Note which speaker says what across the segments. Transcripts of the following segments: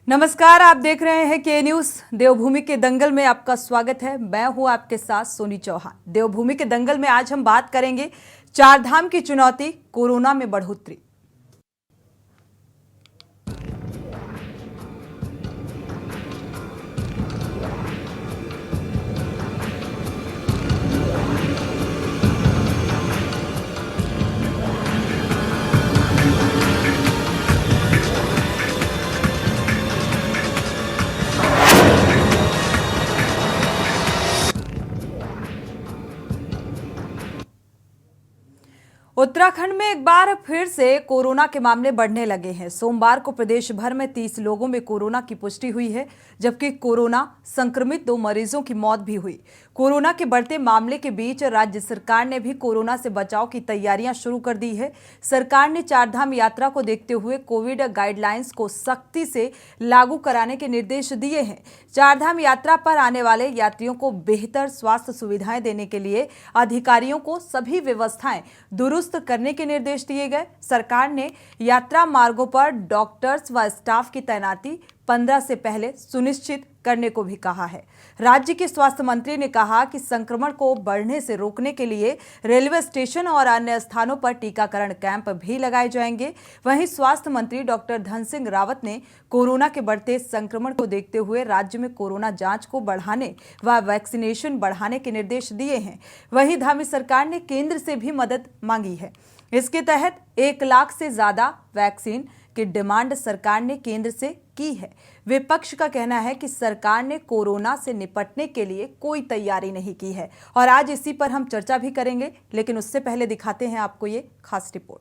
Speaker 1: नमस्कार, आप देख रहे हैं के न्यूज। देवभूमि के दंगल में आपका स्वागत है। मैं हूं आपके साथ सोनी चौहान। देवभूमि के दंगल में आज हम बात करेंगे चारधाम की चुनौती, कोरोना में बढ़ोतरी। उत्तराखंड में एक बार फिर से कोरोना के मामले बढ़ने लगे हैं। सोमवार को प्रदेश भर में 30 लोगों में कोरोना की पुष्टि हुई है, जबकि कोरोना संक्रमित 2 मरीजों की मौत भी हुई। कोरोना के बढ़ते मामले के बीच राज्य सरकार ने भी कोरोना से बचाव की तैयारियां शुरू कर दी है। सरकार ने चारधाम यात्रा को देखते हुए कोविड गाइडलाइंस को सख्ती से लागू कराने के निर्देश दिए हैं। चारधाम यात्रा पर आने वाले यात्रियों को बेहतर स्वास्थ्य सुविधाएं देने के लिए अधिकारियों को सभी व्यवस्थाएं दुरुस्त करने के निर्देश दिए गए। सरकार ने यात्रा मार्गों पर डॉक्टर्स व स्टाफ की तैनाती 15 से पहले सुनिश्चित करने को भी कहा है। राज्य के स्वास्थ्य मंत्री ने कहा कि संक्रमण को बढ़ने से रोकने के लिए रेलवे स्टेशन और अन्य स्थानों पर टीकाकरण कैंप भी लगाए जाएंगे। वहीं स्वास्थ्य मंत्री डॉक्टर धन सिंह रावत ने कोरोना के बढ़ते संक्रमण को देखते हुए राज्य में कोरोना जांच को बढ़ाने व वैक्सीनेशन बढ़ाने के निर्देश दिए हैं। वहीं धामी सरकार ने केंद्र से भी मदद मांगी है। इसके तहत 1 लाख से ज्यादा वैक्सीन की डिमांड सरकार ने केंद्र से की है। विपक्ष का कहना है कि सरकार ने कोरोना से निपटने के लिए कोई तैयारी नहीं की है और आज इसी पर हम चर्चा भी करेंगे, लेकिन उससे पहले दिखाते हैं आपको ये खास रिपोर्ट।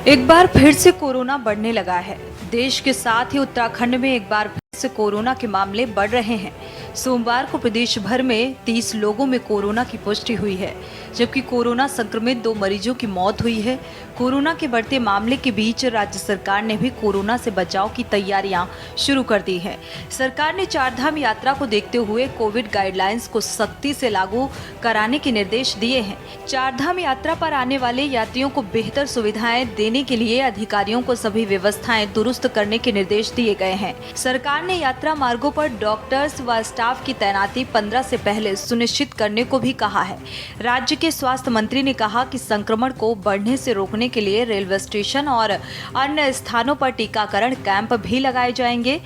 Speaker 1: एक बार फिर से कोरोना बढ़ने लगा है। देश के साथ ही उत्तराखंड में एक बार फिर से कोरोना के मामले बढ़ रहे हैं। सोमवार को प्रदेश भर में 30 लोगों में कोरोना की पुष्टि हुई है, जबकि कोरोना संक्रमित 2 मरीजों की मौत हुई है। कोरोना के बढ़ते मामले के बीच राज्य सरकार ने भी कोरोना से बचाव की तैयारियां शुरू कर दी है। सरकार ने चारधाम यात्रा को देखते हुए कोविड गाइडलाइंस को सख्ती से लागू कराने के निर्देश दिए हैं। चारधाम यात्रा पर आने वाले यात्रियों को बेहतर सुविधाएं देने के लिए अधिकारियों को सभी व्यवस्थाएं दुरुस्त करने के निर्देश दिए गए हैं। सरकार ने यात्रा मार्गों पर डॉक्टर्स व स्टाफ की तैनाती 15 से पहले सुनिश्चित करने को भी कहा है। राज्य के स्वास्थ्य मंत्री ने कहा कि संक्रमण को बढ़ने से रोकने के लिए रेलवे स्टेशन और अन्य स्थानों पर टीकाकरण कैंप भी लगाए जाएंगे।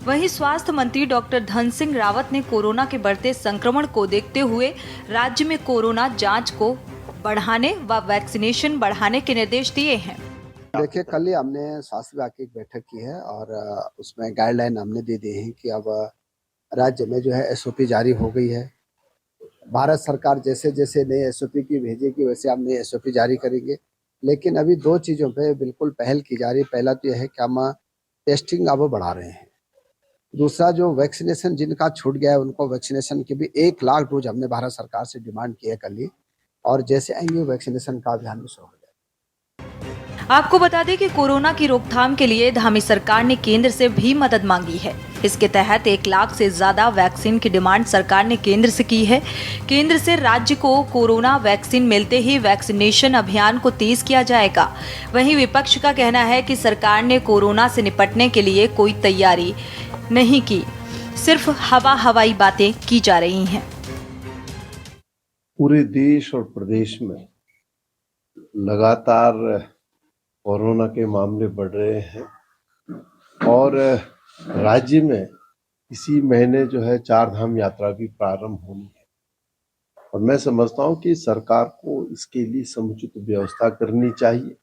Speaker 1: वहीं स्वास्थ्य मंत्री डॉक्टर धन सिंह रावत ने कोरोना के बढ़ते संक्रमण को देखते हुए राज्य में कोरोना जांच को बढ़ाने व वैक्सीनेशन बढ़ाने के निर्देश दिए हैं।
Speaker 2: देखिए, कल ही हमने स्वास्थ्य विभाग की एक बैठक की है और उसमें गाइडलाइन हमने दे दी है कि अब राज्य में जो है एसओपी जारी हो गई है। भारत सरकार जैसे जैसे नए एसओपी की भेजेगी वैसे हम नए एसओपी जारी करेंगे, लेकिन अभी 2 चीज़ों पे बिल्कुल पहल की जा रही है। पहला तो यह है कि हम टेस्टिंग अब बढ़ा रहे हैं। दूसरा, जो वैक्सीनेशन जिनका छूट गया है उनको वैक्सीनेशन की भी 1 लाख डोज हमने भारत सरकार से डिमांड की है कल ही, और जैसे आएंगे वैक्सीनेशन का अभियान भी शुरू हो जाएगा।
Speaker 1: आपको बता दें कि कोरोना की रोकथाम के लिए धामी सरकार ने केंद्र से भी मदद मांगी है। इसके तहत 1 लाख से ज्यादा वैक्सीन की डिमांड सरकार ने केंद्र से की है। केंद्र से राज्य को कोरोना वैक्सीन मिलते ही वैक्सीनेशन अभियान को तेज किया जाएगा। वहीं विपक्ष का कहना है कि सरकार ने कोरोना से निपटने के लिए कोई तैयारी नहीं की, सिर्फ हवाई बातें की जा रही हैं।
Speaker 3: पूरे देश और प्रदेश में लगातार कोरोना के मामले बढ़ रहे हैं और राज्य में इसी महीने जो है चारधाम यात्रा भी प्रारंभ होनी है और मैं समझता हूं कि सरकार को इसके लिए समुचित व्यवस्था करनी चाहिए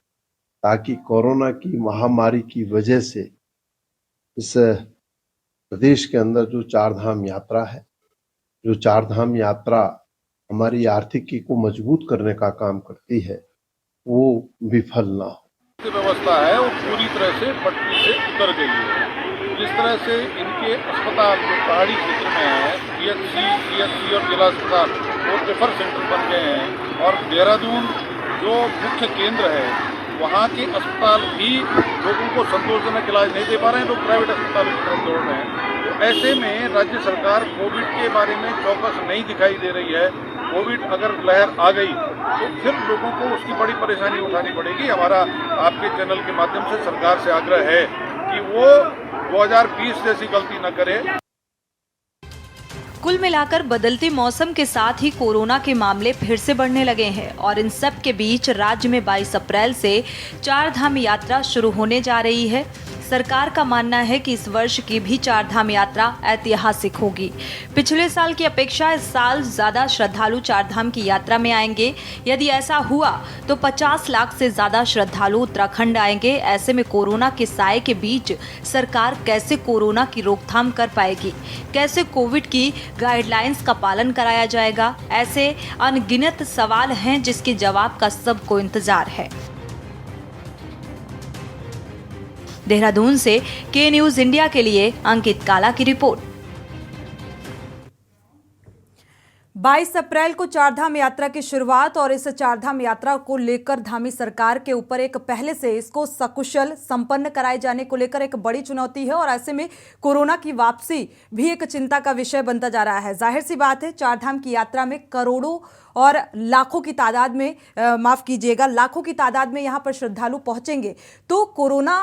Speaker 3: ताकि कोरोना की महामारी की वजह से इस प्रदेश के अंदर जो चारधाम यात्रा है, जो चारधाम यात्रा हमारी आर्थिकी को मजबूत करने का काम करती है, वो विफल ना हो।
Speaker 4: व्यवस्था है वो पूरी तरह से पटरी से उतर गई है। जिस तरह से इनके अस्पताल जो पहाड़ी क्षेत्र में है, सीएचसी और जिला अस्पताल और रेफर सेंटर बन गए हैं और देहरादून जो मुख्य केंद्र है वहाँ के अस्पताल भी लोगों को संतोषजनक इलाज नहीं दे पा रहे हैं, लोग प्राइवेट अस्पतालों की तरफ दौड़ रहे हैं। तो ऐसे में राज्य सरकार कोविड के बारे में चौकस नहीं दिखाई दे रही है। कोविड अगर लहर आ गई तो फिर लोगों को उसकी बड़ी परेशानी उठानी पड़ेगी। हमारा आपके चैनल के माध्यम से सरकार से आग्रह है कि वो 2020 जैसी गलती न करे।
Speaker 1: कुल मिलाकर बदलते मौसम के साथ ही कोरोना के मामले फिर से बढ़ने लगे हैं और इन सब के बीच राज्य में 22 अप्रैल से 4 धाम यात्रा शुरू होने जा रही है। सरकार का मानना है कि इस वर्ष की भी 4 धाम यात्रा ऐतिहासिक होगी। पिछले साल की अपेक्षा इस साल ज्यादा श्रद्धालु 4 धाम की यात्रा में आएंगे। यदि ऐसा हुआ तो 50 लाख से ज्यादा श्रद्धालु उत्तराखंड आएंगे। ऐसे में कोरोना के साए के बीच सरकार कैसे कोरोना की रोकथाम कर पाएगी, कैसे कोविड की गाइडलाइंस का पालन कराया जाएगा, ऐसे अनगिनत सवाल हैं जिसके जवाब का सबको इंतजार है। देहरादून से के न्यूज इंडिया के लिए अंकित काला की रिपोर्ट। 22 अप्रैल को 4 धाम यात्रा की शुरुआत और इस 4 धाम यात्रा को लेकर धामी सरकार के ऊपर एक पहले से इसको सकुशल संपन्न कराए जाने को लेकर एक बड़ी चुनौती है और ऐसे में कोरोना की वापसी भी एक चिंता का विषय बनता जा रहा है। जाहिर सी बात है, 4 धाम की यात्रा में करोड़ों और लाखों की तादाद में लाखों की तादाद में यहां पर श्रद्धालु पहुंचेंगे, तो कोरोना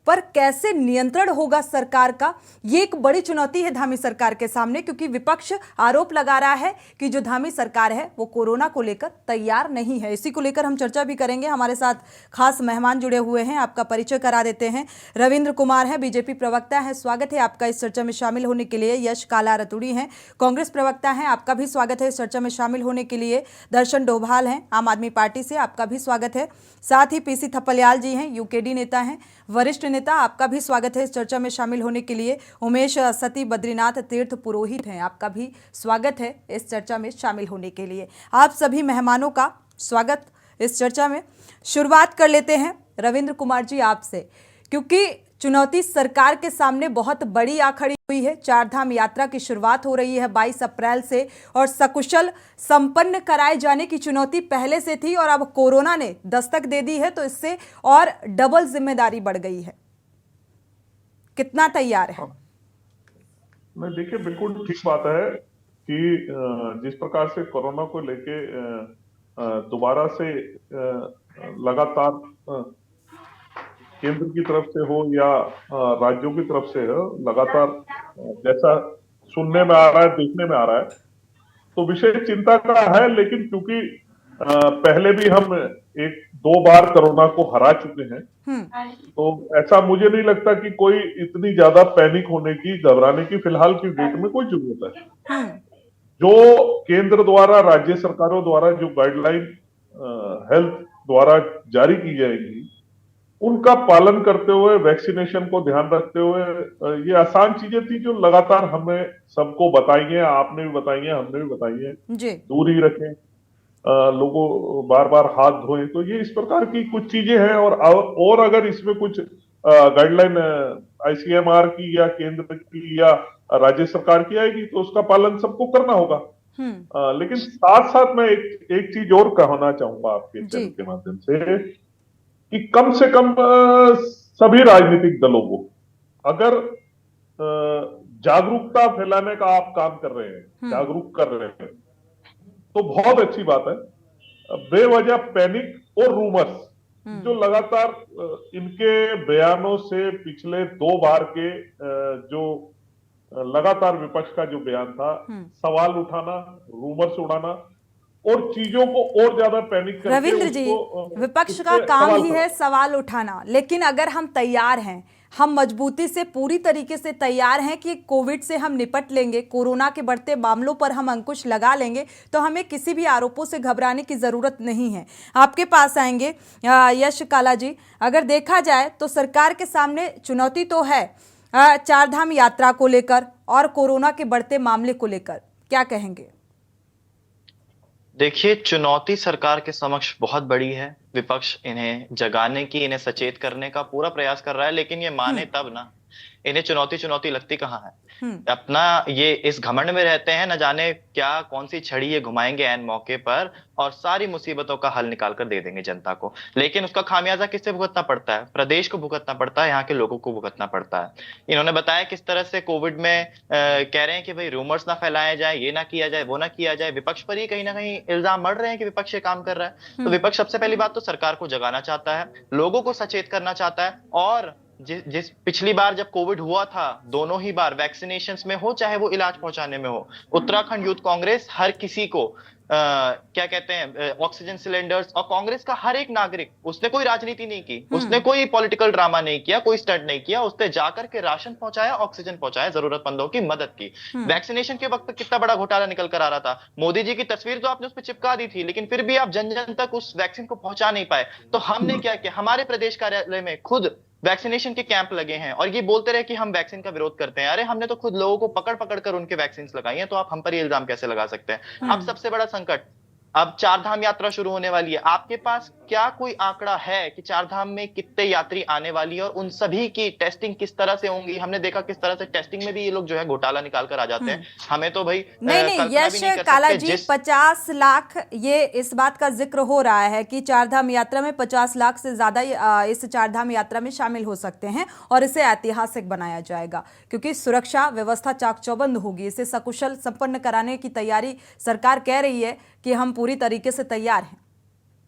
Speaker 1: पर कैसे नियंत्रण होगा सरकार का, ये एक बड़ी चुनौती है धामी सरकार के सामने, क्योंकि विपक्ष आरोप लगा रहा है कि जो धामी सरकार है वो कोरोना को लेकर तैयार नहीं है। इसी को लेकर हम चर्चा भी करेंगे। हमारे साथ खास मेहमान जुड़े हुए हैं, आपका परिचय करा देते हैं। रविंद्र कुमार हैं, बीजेपी प्रवक्ता हैं, स्वागत है आपका इस चर्चा में शामिल होने के लिए। यश काला रतुड़ी हैं, कांग्रेस प्रवक्ता हैं, आपका भी स्वागत है इस चर्चा में शामिल होने के लिए। दर्शन डोभाल हैं, आम आदमी पार्टी से, आपका भी स्वागत है। साथ ही पीसी थपलियाल जी हैं, यूकेडी नेता हैं, वरिष्ठ नेता, आपका भी स्वागत है इस चर्चा में शामिल होने के लिए। उमेश सती बद्रीनाथ तीर्थ पुरोहित हैं, आपका भी स्वागत है इस चर्चा में शामिल होने के लिए। आप सभी मेहमानों का स्वागत इस चर्चा में। शुरुआत कर लेते हैं रविंद्र कुमार जी आपसे, क्योंकि चुनौती सरकार के सामने बहुत बड़ी आ खड़ी हुई है। 4 धाम यात्रा की शुरुआत हो रही है 22 अप्रैल से और सकुशल संपन्न कराए जाने की चुनौती पहले से थी और अब कोरोना ने दस्तक दे दी है, तो इससे और डबल जिम्मेदारी बढ़ गई है। कितना तैयार है?
Speaker 5: नहीं, देखिए, बिल्कुल ठीक बात है कि जिस प्रकार से कोरोना को लेके दोबारा से लगातार केंद्र की तरफ से हो या राज्यों की तरफ से हो, लगातार जैसा सुनने में आ रहा है, देखने में आ रहा है, तो विषय चिंता का है। लेकिन क्योंकि पहले भी हम 1-2 बार कोरोना को हरा चुके हैं, तो ऐसा मुझे नहीं लगता कि कोई इतनी ज्यादा पैनिक होने की, घबराने की फिलहाल की डेट में कोई जरूरत है। जो केंद्र द्वारा, राज्य सरकारों द्वारा जो गाइडलाइन हेल्थ द्वारा जारी की जाएगी, उनका पालन करते हुए, वैक्सीनेशन को ध्यान रखते हुए, ये आसान चीजें थी जो लगातार हमें सबको बताई है, आपने भी बताई है, हमने भी बताई है। दूरी रखें, लोगों बार बार हाथ धोएं, तो ये इस प्रकार की कुछ चीजें हैं। और अगर इसमें कुछ गाइडलाइन आईसीएमआर की या केंद्र की या राज्य सरकार की आएगी तो उसका पालन सबको करना होगा। लेकिन साथ साथ मैं एक चीज और कहना चाहूंगा आपके चैनल के माध्यम से कि कम से कम सभी राजनीतिक दलों को अगर जागरूकता फैलाने का आप काम कर रहे हैं, जागरूक कर रहे हैं, तो बहुत अच्छी बात है। बेवजह पैनिक और रूमर्स जो लगातार इनके बयानों से पिछले 2 बार के जो लगातार विपक्ष का जो बयान था, सवाल उठाना, रूमर्स उड़ाना और चीजों को और ज्यादा पैनिक करके
Speaker 1: रविंद्र जी, विपक्ष का काम ही है सवाल उठाना, लेकिन अगर हम तैयार हैं, हम मजबूती से पूरी तरीके से तैयार हैं कि कोविड से हम निपट लेंगे, कोरोना के बढ़ते मामलों पर हम अंकुश लगा लेंगे, तो हमें किसी भी आरोपों से घबराने की ज़रूरत नहीं है। आपके पास आएंगे यश काला जी। अगर देखा जाए तो सरकार के सामने चुनौती तो है 4 धाम यात्रा को लेकर और कोरोना के बढ़ते मामले को लेकर, क्या कहेंगे?
Speaker 6: देखिए, चुनौती सरकार के समक्ष बहुत बड़ी है। विपक्ष इन्हें जगाने की, इन्हें सचेत करने का पूरा प्रयास कर रहा है, लेकिन ये माने तब ना इन्हें चुनौती चुनौती लगती कहाँ है।
Speaker 1: हम्म।
Speaker 6: अपना ये इस घमंड में रहते हैं, न जाने क्या कौन सी छड़ी ये घुमाएंगे ऐन मौके पर और सारी मुसीबतों का हल निकाल कर दे देंगे जनता को। लेकिन उसका खामियाजा किससे भुगतना पड़ता है? प्रदेश को भुगतना पड़ता है, यहाँ के लोगों को भुगतना पड़ता है। इन्होंने बताया किस तरह से कोविड में कह रहे हैं कि भाई रूमर्स ना फैलाए जाए, ये ना किया जाए, वो ना किया जाए। विपक्ष पर ही कहीं ना कहीं इल्जाम मढ़ रहे हैं कि विपक्ष ये काम कर रहा है। तो विपक्ष सबसे पहली बात तो सरकार को जगाना चाहता है, लोगों को सचेत करना चाहता है। और जिस पिछली बार जब कोविड हुआ था, दोनों ही बार वैक्सीनेशंस में हो चाहे वो इलाज पहुंचाने में हो, उत्तराखंड यूथ कांग्रेस हर किसी को क्या कहते हैं ऑक्सीजन सिलेंडर्स, और कांग्रेस का हर एक नागरिक, उसने कोई राजनीति नहीं की, उसने कोई पॉलिटिकल ड्रामा नहीं किया, कोई स्टंट नहीं किया, उसने जाकर के राशन पहुंचाया, ऑक्सीजन पहुंचाया, जरूरतमंदों की मदद की। वैक्सीनेशन के वक्त कितना बड़ा घोटाला निकल कर आ रहा था। मोदी जी की तस्वीर तो आपने उस पर चिपका दी थी, लेकिन फिर भी आप जन जन तक उस वैक्सीन को पहुंचा नहीं पाए। तो हमने क्या किया, हमारे प्रदेश कार्यालय में खुद वैक्सीनेशन के कैंप लगे हैं और ये बोलते रहे कि हम वैक्सीन का विरोध करते हैं। अरे हमने तो खुद लोगों को पकड़ पकड़ कर उनके वैक्सीन लगाई हैं, तो आप हम पर ये इल्जाम कैसे लगा सकते हैं? अब सबसे बड़ा संकट, अब चार धाम यात्रा शुरू होने वाली है। आपके पास क्या कोई आंकड़ा है कि चार धाम में कितने यात्री आने वाली है और उन सभी की टेस्टिंग किस तरह से होंगी? हमने देखा किस तरह से टेस्टिंग में भी ये लोग जो है घोटाला निकाल कर आ जाते हैं। हमें तो भाई
Speaker 1: नहीं यश काला जी, 50 लाख, ये इस बात का जिक्र हो रहा है कि चार धाम यात्रा में 50 लाख से ज्यादा इस चार धाम यात्रा में शामिल हो सकते हैं और इसे ऐतिहासिक बनाया जाएगा क्योंकि सुरक्षा व्यवस्था चाक चौबंद होगी। इसे सकुशल संपन्न कराने की तैयारी सरकार कह रही है कि हम पूरी तरीके से तैयार हैं।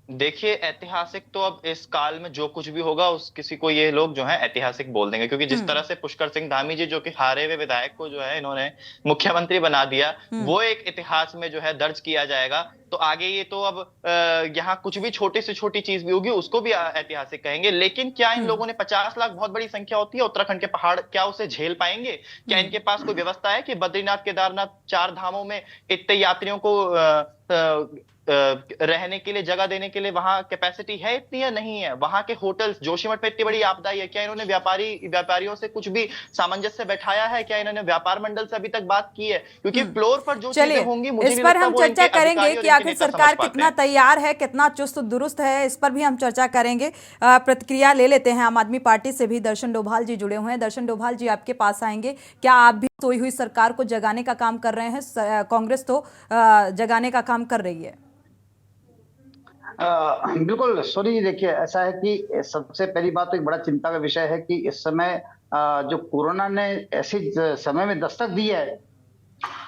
Speaker 6: देखिए, ऐतिहासिक तो अब इस काल में जो कुछ भी होगा उस किसी को ये लोग जो है ऐतिहासिक बोल देंगे, क्योंकि जिस तरह से पुष्कर सिंह धामी जी जो कि हारे हुए विधायक को जो है इन्होंने मुख्यमंत्री बना दिया, वो एक इतिहास में जो है दर्ज किया जाएगा। तो आगे ये तो अब यहाँ कुछ भी छोटी से छोटी चीज भी होगी उसको भी ऐतिहासिक कहेंगे। लेकिन क्या इन लोगों ने 50 लाख बहुत बड़ी संख्या होती है, उत्तराखंड के पहाड़ क्या उसे झेल पाएंगे? क्या इनके पास कोई व्यवस्था है कि बद्रीनाथ केदारनाथ चार धामों में इतने यात्रियों को रहने के लिए जगह देने के लिए वहां कैपेसिटी है इतनी या नहीं है? वहां के होटल्स, जोशीमठ में इतनी बड़ी आपदा है, क्या इन्होंने व्यापारियों से कुछ भी सामंजस्य बैठाया है? क्या इन्होंने व्यापार मंडल से अभी तक बात की है? क्योंकि फ्लोर पर जो चीजें होंगी, मुझे
Speaker 1: इस पर हम चर्चा करेंगे कि आखिर सरकार कितना तैयार है, कितना चुस्त दुरुस्त है, इस पर भी हम चर्चा करेंगे। प्रतिक्रिया ले लेते हैं। आम आदमी पार्टी से भी दर्शन डोभाल जी जुड़े हुए हैं। दर्शन डोभाल जी, आपके पास आएंगे। क्या आप भी सोई हुई सरकार को जगाने का काम कर रहे हैं? कांग्रेस तो जगाने का काम कर रही है।
Speaker 7: बिल्कुल सोनी जी, देखिए ऐसा है कि सबसे पहली बात तो एक बड़ा चिंता का विषय है कि इस समय जो कोरोना ने ऐसे समय में दस्तक दी है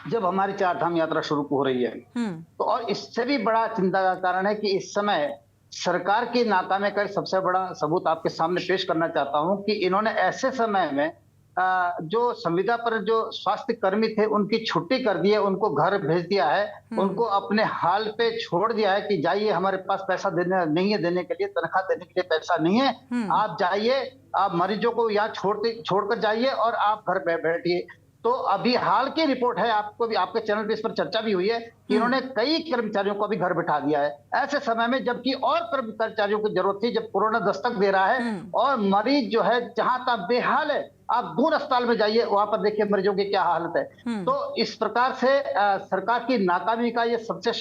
Speaker 7: जब हमारी चार धाम यात्रा शुरू हो रही है, तो और इससे भी बड़ा चिंता का कारण है कि इस समय सरकार की नाकामी का सबसे बड़ा सबूत आपके सामने पेश करना चाहता हूं कि इन्होंने ऐसे समय में जो संविदा पर जो स्वास्थ्य कर्मी थे उनकी छुट्टी कर दी है, उनको घर भेज दिया है, उनको अपने हाल पे छोड़ दिया है कि जाइए, हमारे पास पैसा देने नहीं है, देने के लिए तनख्वाह देने के लिए पैसा नहीं है, आप जाइए, आप मरीजों को यहाँ छोड़कर जाइए और आप घर बैठिए। तो अभी हाल की रिपोर्ट है, आपको भी आपके चैनल पे इस पर चर्चा भी हुई है कि इन्होंने कई कर्मचारियों को भी घर बिठा दिया है ऐसे समय में, जबकि और कर्मचारियों की जरूरत थी जब कोरोना दस्तक दे रहा है और मरीज जो है जहां तक बेहाल है, आप दूर अस्पताल में जाइए, वहां पर देखिए मरीजों की क्या हालत है। तो इस प्रकार से सरकार की नाकामी का ये सबसे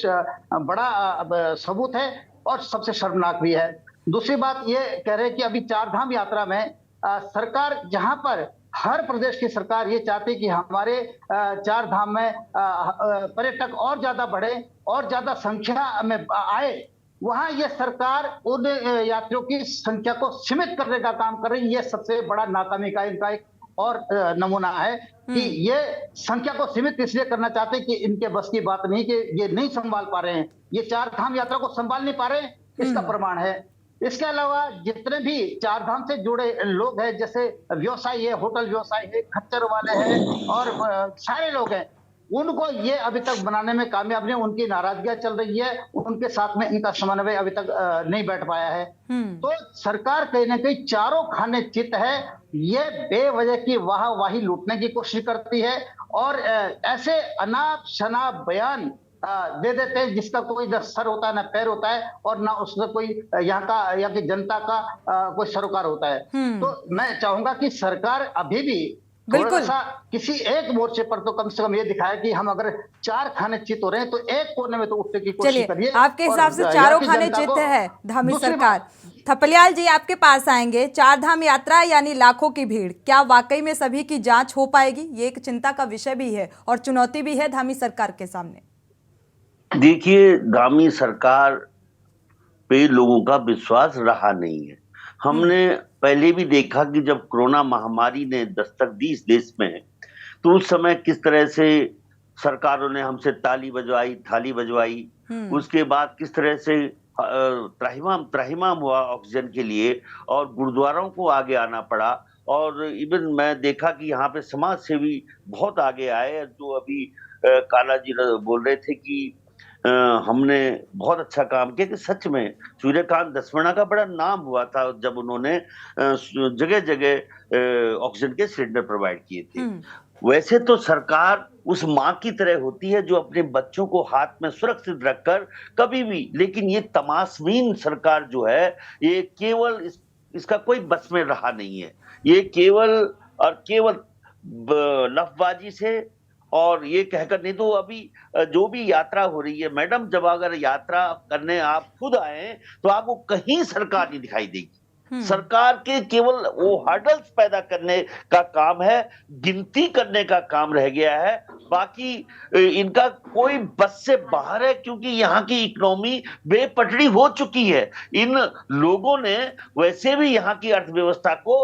Speaker 7: बड़ा सबूत है और सबसे शर्मनाक भी है। दूसरी बात ये कह रहे हैं कि अभी चार धाम यात्रा में सरकार, जहां पर हर प्रदेश की सरकार ये चाहती है कि हमारे चार धाम में पर्यटक और ज्यादा बढ़े और ज्यादा संख्या में आए, वहां ये सरकार उन यात्रियों की संख्या को सीमित करने का काम कर रही है। ये सबसे बड़ा नाकामी का इनका एक और नमूना है कि ये संख्या को सीमित इसलिए करना चाहते हैं कि इनके बस की बात नहीं, कि ये नहीं संभाल पा रहे हैं, ये चार धाम यात्रा को संभाल नहीं पा रहे हैं, इसका प्रमाण है। इसके अलावा जितने भी चार धाम से जुड़े लोग हैं, जैसे व्यवसायी है, होटल व्यवसायी है, खच्चर वाले हैं और सारे लोग हैं, उनको ये अभी तक बनाने में कामयाब नहीं, उनकी नाराजगियां चल रही है, उनके साथ में इनका समन्वय अभी तक नहीं बैठ पाया है। तो सरकार कहीं ना कहीं चारों खाने चित है, ये बेवजह की वाहवाही लूटने की कोशिश करती है और ऐसे अनाप शनाप बयान दे देते हैं जिसका कोई न सर होता है, न पैर होता है और ना उसमें कोई यहाँ की जनता का कोई सरोकार होता है। तो मैं चाहूंगा कि सरकार अभी भी थोड़ा सा किसी एक मोर्चे पर तो कम से कम ये दिखाए कि हम अगर चार खाने चित हो रहे हैं तो एक कोने में तो उठने की कोशिश करिए।
Speaker 1: आपके हिसाब से चारों खाने चित है धामी सरकार। थपलियाल जी आपके पास आएंगे। चार धाम यात्रा यानी लाखों की भीड़, क्या वाकई में सभी की जांच हो पाएगी? ये एक चिंता का विषय भी है और चुनौती भी है धामी सरकार के सामने।
Speaker 8: देखिए, धामी सरकार पे लोगों का विश्वास रहा नहीं है। हमने पहले भी देखा कि जब कोरोना महामारी ने दस्तक दी इस देश में, तो उस समय किस तरह से सरकारों ने हमसे ताली बजवाई, थाली बजवाई। उसके बाद किस तरह से त्राहिमाम हुआ ऑक्सीजन के लिए और गुरुद्वारों को आगे आना पड़ा। और इवन मैं देखा कि यहाँ पे समाज सेवी बहुत आगे आए, जो अभी काला जी बोल रहे थे कि हमने बहुत अच्छा काम किया, कि सच में सूर्यकांत दसवना का बड़ा नाम हुआ था जब उन्होंने जगह जगह ऑक्सीजन के सिलेंडर प्रोवाइड किए थे। वैसे तो सरकार उस माँ की तरह होती है जो अपने बच्चों को हाथ में सुरक्षित रखकर कभी भी, लेकिन ये तमाशबीन सरकार जो है, ये केवल इसका कोई बस में रहा नहीं है। ये केवल और केवल लफबाजी से और ये कहकर, नहीं तो अभी जो भी यात्रा हो रही है मैडम, जब अगर यात्रा करने आप खुद आए तो आपको कहीं सरकार नहीं दिखाई देगी। सरकार के केवल वो हर्डल्स पैदा करने का काम है, गिनती करने का काम रह गया है। बाकी इनका कोई बस से बाहर है, क्योंकि यहाँ की इकोनॉमी बेपटरी हो चुकी है। इन लोगों ने वैसे भी यहाँ की अर्थव्यवस्था को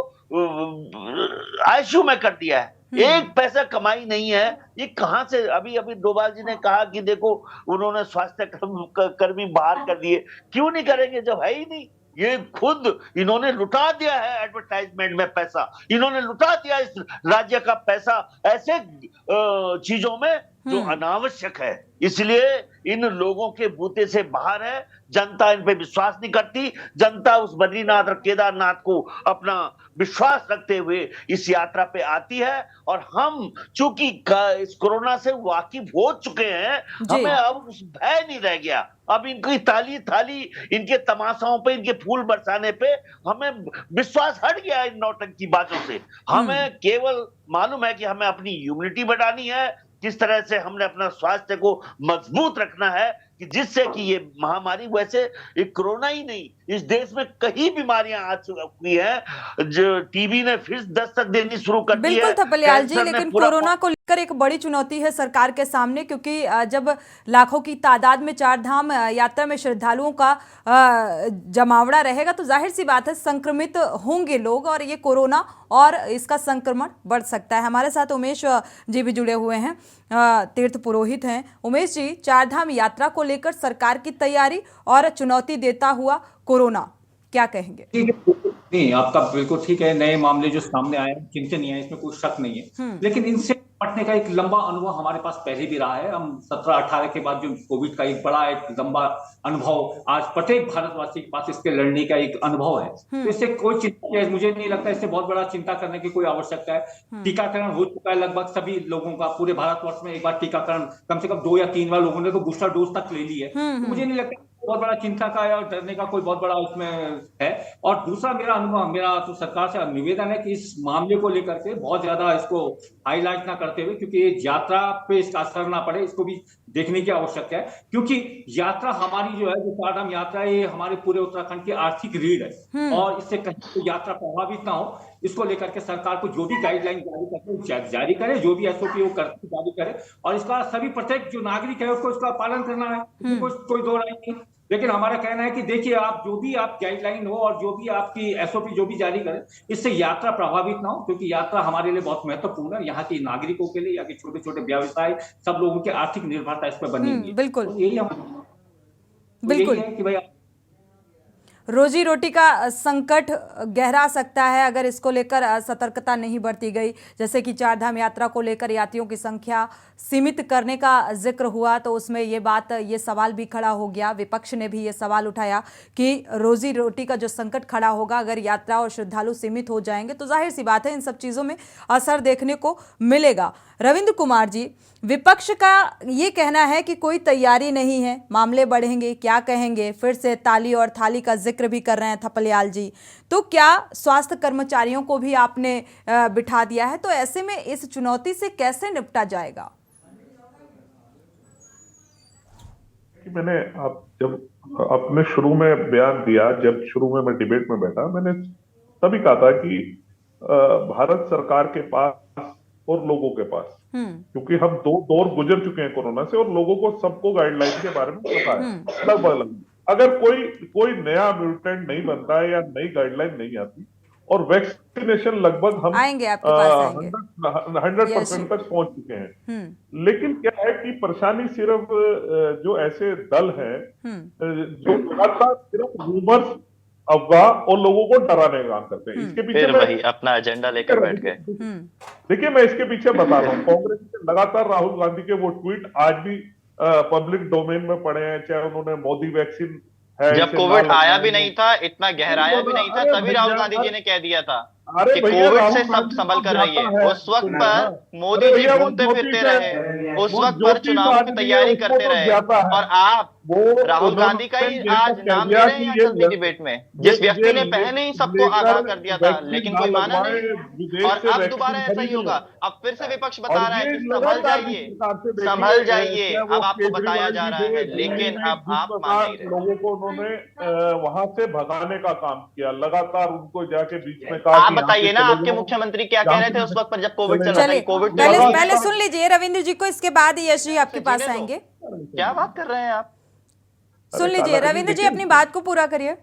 Speaker 8: आईसीयू में कर दिया है। एक पैसा कमाई नहीं है। ये कहां से, अभी डोभाल जी ने कहा कि देखो उन्होंने स्वास्थ्य कर्मी बाहर कर दिए, क्यों नहीं करेंगे जब है ही नहीं। ये खुद इन्होंने लुटा दिया है एडवर्टाइजमेंट में पैसा, इन्होंने लुटा दिया इस राज्य का पैसा ऐसे चीजों में जो अनावश्यक है। इसलिए इन लोगों के बूते से बाहर है। जनता इन पे विश्वास नहीं करती। जनता उस बद्रीनाथ और केदारनाथ को अपना विश्वास रखते हुए इस यात्रा पे आती है। और हम चूंकि इस कोरोना से वाकिफ हो चुके हैं, हमें अब उस भय नहीं रह गया। अब इनकी थाली इनके तमाशाओं पे, इनके फूल बरसाने पे हमें विश्वास हट गया इन नौटंकी बातों से। हमें केवल मालूम है कि हमें अपनी इम्यूनिटी बढ़ानी है, किस तरह से हमने अपना स्वास्थ्य को मजबूत रखना है, कि जिससे कि ये महामारी, वैसे एक कोरोना ही नहीं, इस देश में कई बीमारियां आ चुकी हैं। जो टीबी ने फिर दस्तक देनी शुरू कर दी है।
Speaker 1: बिल्कुल थपलियाल जी, लेकिन कोरोना को लेकर एक बड़ी चुनौती है सरकार के सामने, क्योंकि जब लाखों की तादाद में चार धाम यात्रा में श्रद्धालुओं का जमावड़ा रहेगा तो जाहिर सी बात है संक्रमित होंगे लोग और ये कोरोना और इसका संक्रमण बढ़ सकता है। हमारे साथ उमेश जी भी जुड़े हुए हैं, तीर्थ पुरोहित हैं। उमेश जी, चार धाम यात्रा को लेकर सरकार की तैयारी और चुनौती देता हुआ कोरोना, क्या कहेंगे?
Speaker 9: नहीं, आपका बिल्कुल ठीक है। नए मामले जो सामने आए चिंतनीय है, इसमें कोई शक नहीं है, लेकिन इनसे निपटने का एक लंबा अनुभव हमारे पास पहले भी रहा है। हम 17-18 के बाद जो कोविड का एक बड़ा एक लंबा अनुभव आज प्रत्येक भारतवासी के पास इसके लड़ने का एक अनुभव है। तो इससे कोई चिंता, मुझे नहीं लगता इससे बहुत बड़ा चिंता करने की कोई आवश्यकता है। टीकाकरण हो चुका है लगभग सभी लोगों का, पूरे भारतवर्ष में एक बार टीकाकरण कम से कम 2 या 3 बार लोगों ने तो बूस्टर डोज तक ले ली है। तो मुझे नहीं लगता बहुत बड़ा चिंता का या डरने का कोई बहुत बड़ा उसमें है। और दूसरा मेरा तो सरकार से निवेदन है कि इस मामले को लेकर के बहुत ज्यादा इसको हाईलाइट ना करते हुए, क्योंकि ये यात्रा पे इसका असर ना पड़े, इसको भी देखने की आवश्यकता है। क्योंकि यात्रा हमारी जो है, जो चार धाम यात्रा है, ये हमारे पूरे उत्तराखंड की आर्थिक रीढ़ है और इससे कहीं तो यात्रा प्रभावित ना हो, इसको लेकर के सरकार को जो भी गाइडलाइन जारी करे, जो भी एसओपी वो करती जारी करे, और इसका सभी प्रत्येक जो नागरिक है उसको इसका पालन करना है। कोई दो राय नहीं। लेकिन हमारा कहना है कि देखिए, आप जो भी आप गाइडलाइन हो और जो भी आपकी एसओपी जो भी जारी करें, इससे यात्रा प्रभावित ना हो, क्योंकि यात्रा हमारे लिए बहुत महत्वपूर्ण है। यहाँ के नागरिकों के लिए, यहाँ के छोटे छोटे व्यवसाय, सब लोगों की आर्थिक निर्भरता इस पर बनी हुई है।
Speaker 1: बिल्कुल,
Speaker 9: तो यही
Speaker 1: बिल्कुल
Speaker 9: है कि भाई
Speaker 1: रोजी रोटी का संकट गहरा सकता है अगर इसको लेकर सतर्कता नहीं बरती गई। जैसे कि चार धाम यात्रा को लेकर यात्रियों की संख्या सीमित करने का जिक्र हुआ तो उसमें ये सवाल भी खड़ा हो गया, विपक्ष ने भी ये सवाल उठाया कि रोजी रोटी का जो संकट खड़ा होगा अगर यात्रा और श्रद्धालु सीमित हो जाएंगे तो जाहिर सी बात है इन सब चीज़ों में असर देखने को मिलेगा। रविंद्र कुमार जी, विपक्ष का ये कहना है कि कोई तैयारी नहीं है, मामले बढ़ेंगे, क्या कहेंगे? फिर से ताली और थाली का जिक्र भी कर रहे हैं थपलियाल जी। तो क्या स्वास्थ्य कर्मचारियों को भी आपने बिठा दिया है? तो ऐसे में इस चुनौती से कैसे निपटा जाएगा?
Speaker 5: कि मैंने आप जब अपने शुरू में बयान दिया, जब शुरू में मैं डिबेट में बैठा, मैंने तभी कहा था कि भारत सरकार के पास और लोगों के पास, क्योंकि हम दो दौर गुजर चुके हैं कोरोना से और लोगों को सबको गाइडलाइन के बारे में पता है लगभग। अगर कोई नया म्यूटेंट नहीं बनता है या नई गाइडलाइन नहीं आती और वैक्सीनेशन लगभग हम
Speaker 1: आएंगे आपके पास आएंगे
Speaker 5: 100% तक पहुंच चुके हैं, लेकिन क्या है कि परेशानी सिर्फ जो ऐसे दल हैं जो लगातार सिर्फ रूमर्स, अफवाह और लोगों को डराने का काम करते हैं। इसके पीछे
Speaker 6: फिर वही अपना एजेंडा लेकर बैठ गए।
Speaker 5: देखिए, मैं इसके पीछे बता रहा हूँ, कांग्रेस के लगातार राहुल गांधी के वो ट्वीट आज भी पब्लिक डोमेन में पड़े हैं, चाहे उन्होंने मोदी वैक्सीन है,
Speaker 6: जब कोविड आया भी नहीं था, इतना गहराया भी नहीं था, तभी राहुल गांधी जी ने कह दिया था कि कोविड से सब संभल कर रही है। उस वक्त पर मोदी जी घूमते फिरते रहे, उस वक्त पर चुनाव की तैयारी करते रहे, और आप राहुल गांधी का ही आज नाम ले रहे हैं यहाँ चलती डिबेट में, जिस व्यक्ति ने पहले ही सबको आगाह कर दिया था, लेकिन कोई माना नहीं। और अब दोबारा ऐसा ही होगा। अब फिर से विपक्ष बता रहा है कि संभल जाइए, संभल जाइए, अब आपको बताया जा रहा है, लेकिन अब आप मान नहीं रहे।
Speaker 5: लोगों को उन्होंने वहां से भगाने का काम किया, लगातार उनको जाके बीच में कहा।
Speaker 6: आप बताइए ना, आपके मुख्यमंत्री क्या कह रहे थे उस वक्त पर जब कोविड चल रहा था? कोविड
Speaker 1: पहले सुन लीजिए रविंद्र जी को, इसके बाद यश जी आपके पास आएंगे।
Speaker 6: क्या बात कर रहे हैं आप?
Speaker 1: सुन लीजिए रविंद्र जी, अपनी बात को पूरा करिए,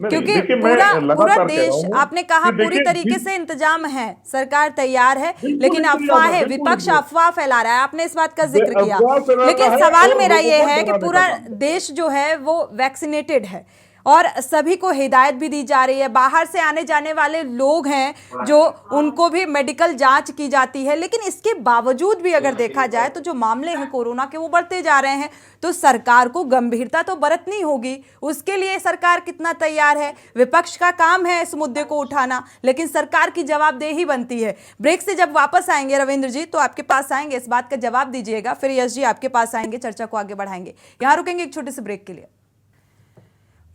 Speaker 1: क्योंकि पूरा देश, आपने कहा पूरी तरीके से इंतजाम है, सरकार तैयार है, लेकिन अफवाह है, विपक्ष अफवाह फैला रहा है, आपने इस बात का जिक्र किया। लेकिन सवाल मेरा ये है कि पूरा देश जो है वो वैक्सीनेटेड है और सभी को हिदायत भी दी जा रही है, बाहर से आने जाने वाले लोग हैं जो उनको भी मेडिकल जांच की जाती है, लेकिन इसके बावजूद भी अगर देखा जाए तो जो मामले हैं कोरोना के वो बढ़ते जा रहे हैं। तो सरकार को गंभीरता तो बरतनी होगी, उसके लिए सरकार कितना तैयार है? विपक्ष का काम है इस मुद्दे को उठाना, लेकिन सरकार की जवाबदेही बनती है। ब्रेक से जब वापस आएंगे रविंद्र जी तो आपके पास आएंगे, इस बात का जवाब दीजिएगा, फिर यश जी आपके पास आएंगे, चर्चा को आगे बढ़ाएंगे। यहाँ रुकेंगे एक छोटे से ब्रेक के लिए।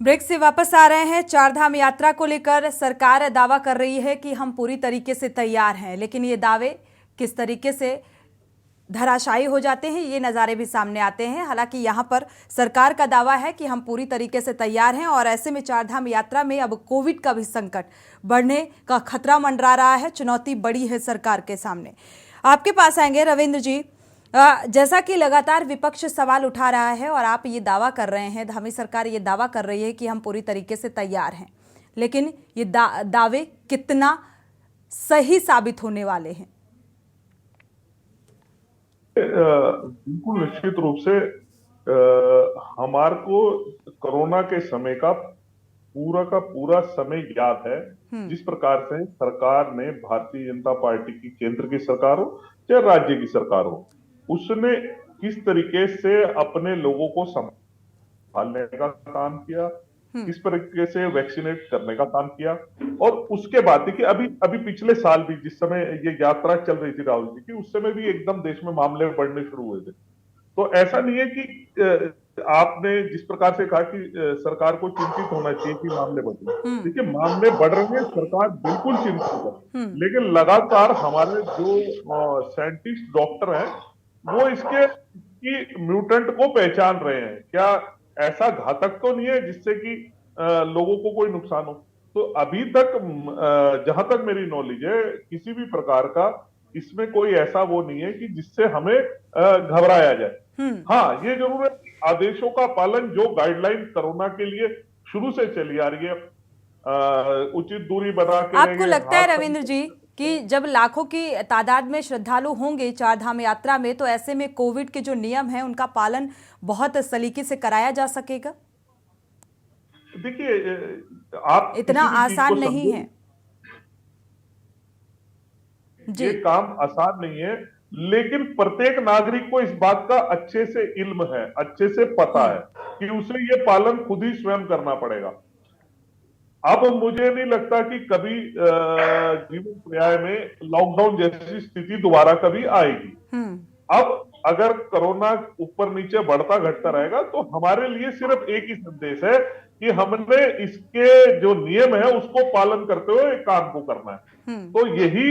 Speaker 1: ब्रेक से वापस आ रहे हैं। चारधाम यात्रा को लेकर सरकार दावा कर रही है कि हम पूरी तरीके से तैयार हैं, लेकिन ये दावे किस तरीके से धराशायी हो जाते हैं ये नज़ारे भी सामने आते हैं। हालांकि यहाँ पर सरकार का दावा है कि हम पूरी तरीके से तैयार हैं और ऐसे में चारधाम यात्रा में अब कोविड का भी संकट बढ़ने का खतरा मंडरा रहा है, चुनौती बड़ी है सरकार के सामने। आपके पास आएंगे रविंद्र जी, जैसा कि लगातार विपक्ष सवाल उठा रहा है और आप ये दावा कर रहे हैं, धामी सरकार ये दावा कर रही है कि हम पूरी तरीके से तैयार हैं, लेकिन ये दावे कितना सही साबित होने वाले हैं?
Speaker 5: बिल्कुल निश्चित रूप से हमारे को कोरोना के समय का पूरा समय याद है, जिस प्रकार से सरकार ने, भारतीय जनता पार्टी की केंद्र की सरकार हो चाहे राज्य की सरकार हो, उसने किस तरीके से अपने लोगों को संभालने का काम किया, किस तरीके से वैक्सीनेट करने का काम किया। और उसके बाद देखिए, अभी पिछले साल भी जिस समय ये यात्रा चल रही थी राहुल जी की, उस समय भी एकदम देश में मामले बढ़ने शुरू हुए थे। तो ऐसा नहीं है कि आपने जिस प्रकार से कहा कि सरकार को चिंतित होना चाहिए कि मामले बढ़ रहे हैं। देखिए, मामले बढ़ रहे हैं, सरकार बिल्कुल चिंतित है, लेकिन लगातार हमारे जो साइंटिस्ट डॉक्टर हैं वो इसके म्यूटेंट को पहचान रहे हैं। क्या ऐसा घातक तो नहीं है जिससे कि लोगों को कोई नुकसान हो? तो अभी तक जहां तक मेरी नॉलेज है, किसी भी प्रकार का इसमें कोई ऐसा वो नहीं है कि जिससे हमें घबराया जाए। हाँ, ये जरूर है, आदेशों का पालन, जो गाइडलाइन कोरोना के लिए शुरू से चली आ रही है, उचित दूरी बना के,
Speaker 1: आपको लगता है रविंद्र जी कि जब लाखों की तादाद में श्रद्धालु होंगे चारधाम यात्रा में, तो ऐसे में कोविड के जो नियम हैं उनका पालन बहुत सलीके से कराया जा सकेगा?
Speaker 5: देखिए, आप
Speaker 1: इतना आसान नहीं है जी,
Speaker 5: ये काम आसान नहीं है, लेकिन प्रत्येक नागरिक को इस बात का अच्छे से इल्म है, अच्छे से पता है कि उसे ये पालन खुद ही स्वयं करना पड़ेगा। अब मुझे नहीं लगता कि कभी जीवन पर्याय में लॉकडाउन जैसी स्थिति दोबारा कभी आएगी। अब अगर कोरोना ऊपर नीचे बढ़ता घटता रहेगा तो हमारे लिए सिर्फ एक ही संदेश है कि हमने इसके जो नियम है उसको पालन करते हुए काम को करना है। तो यही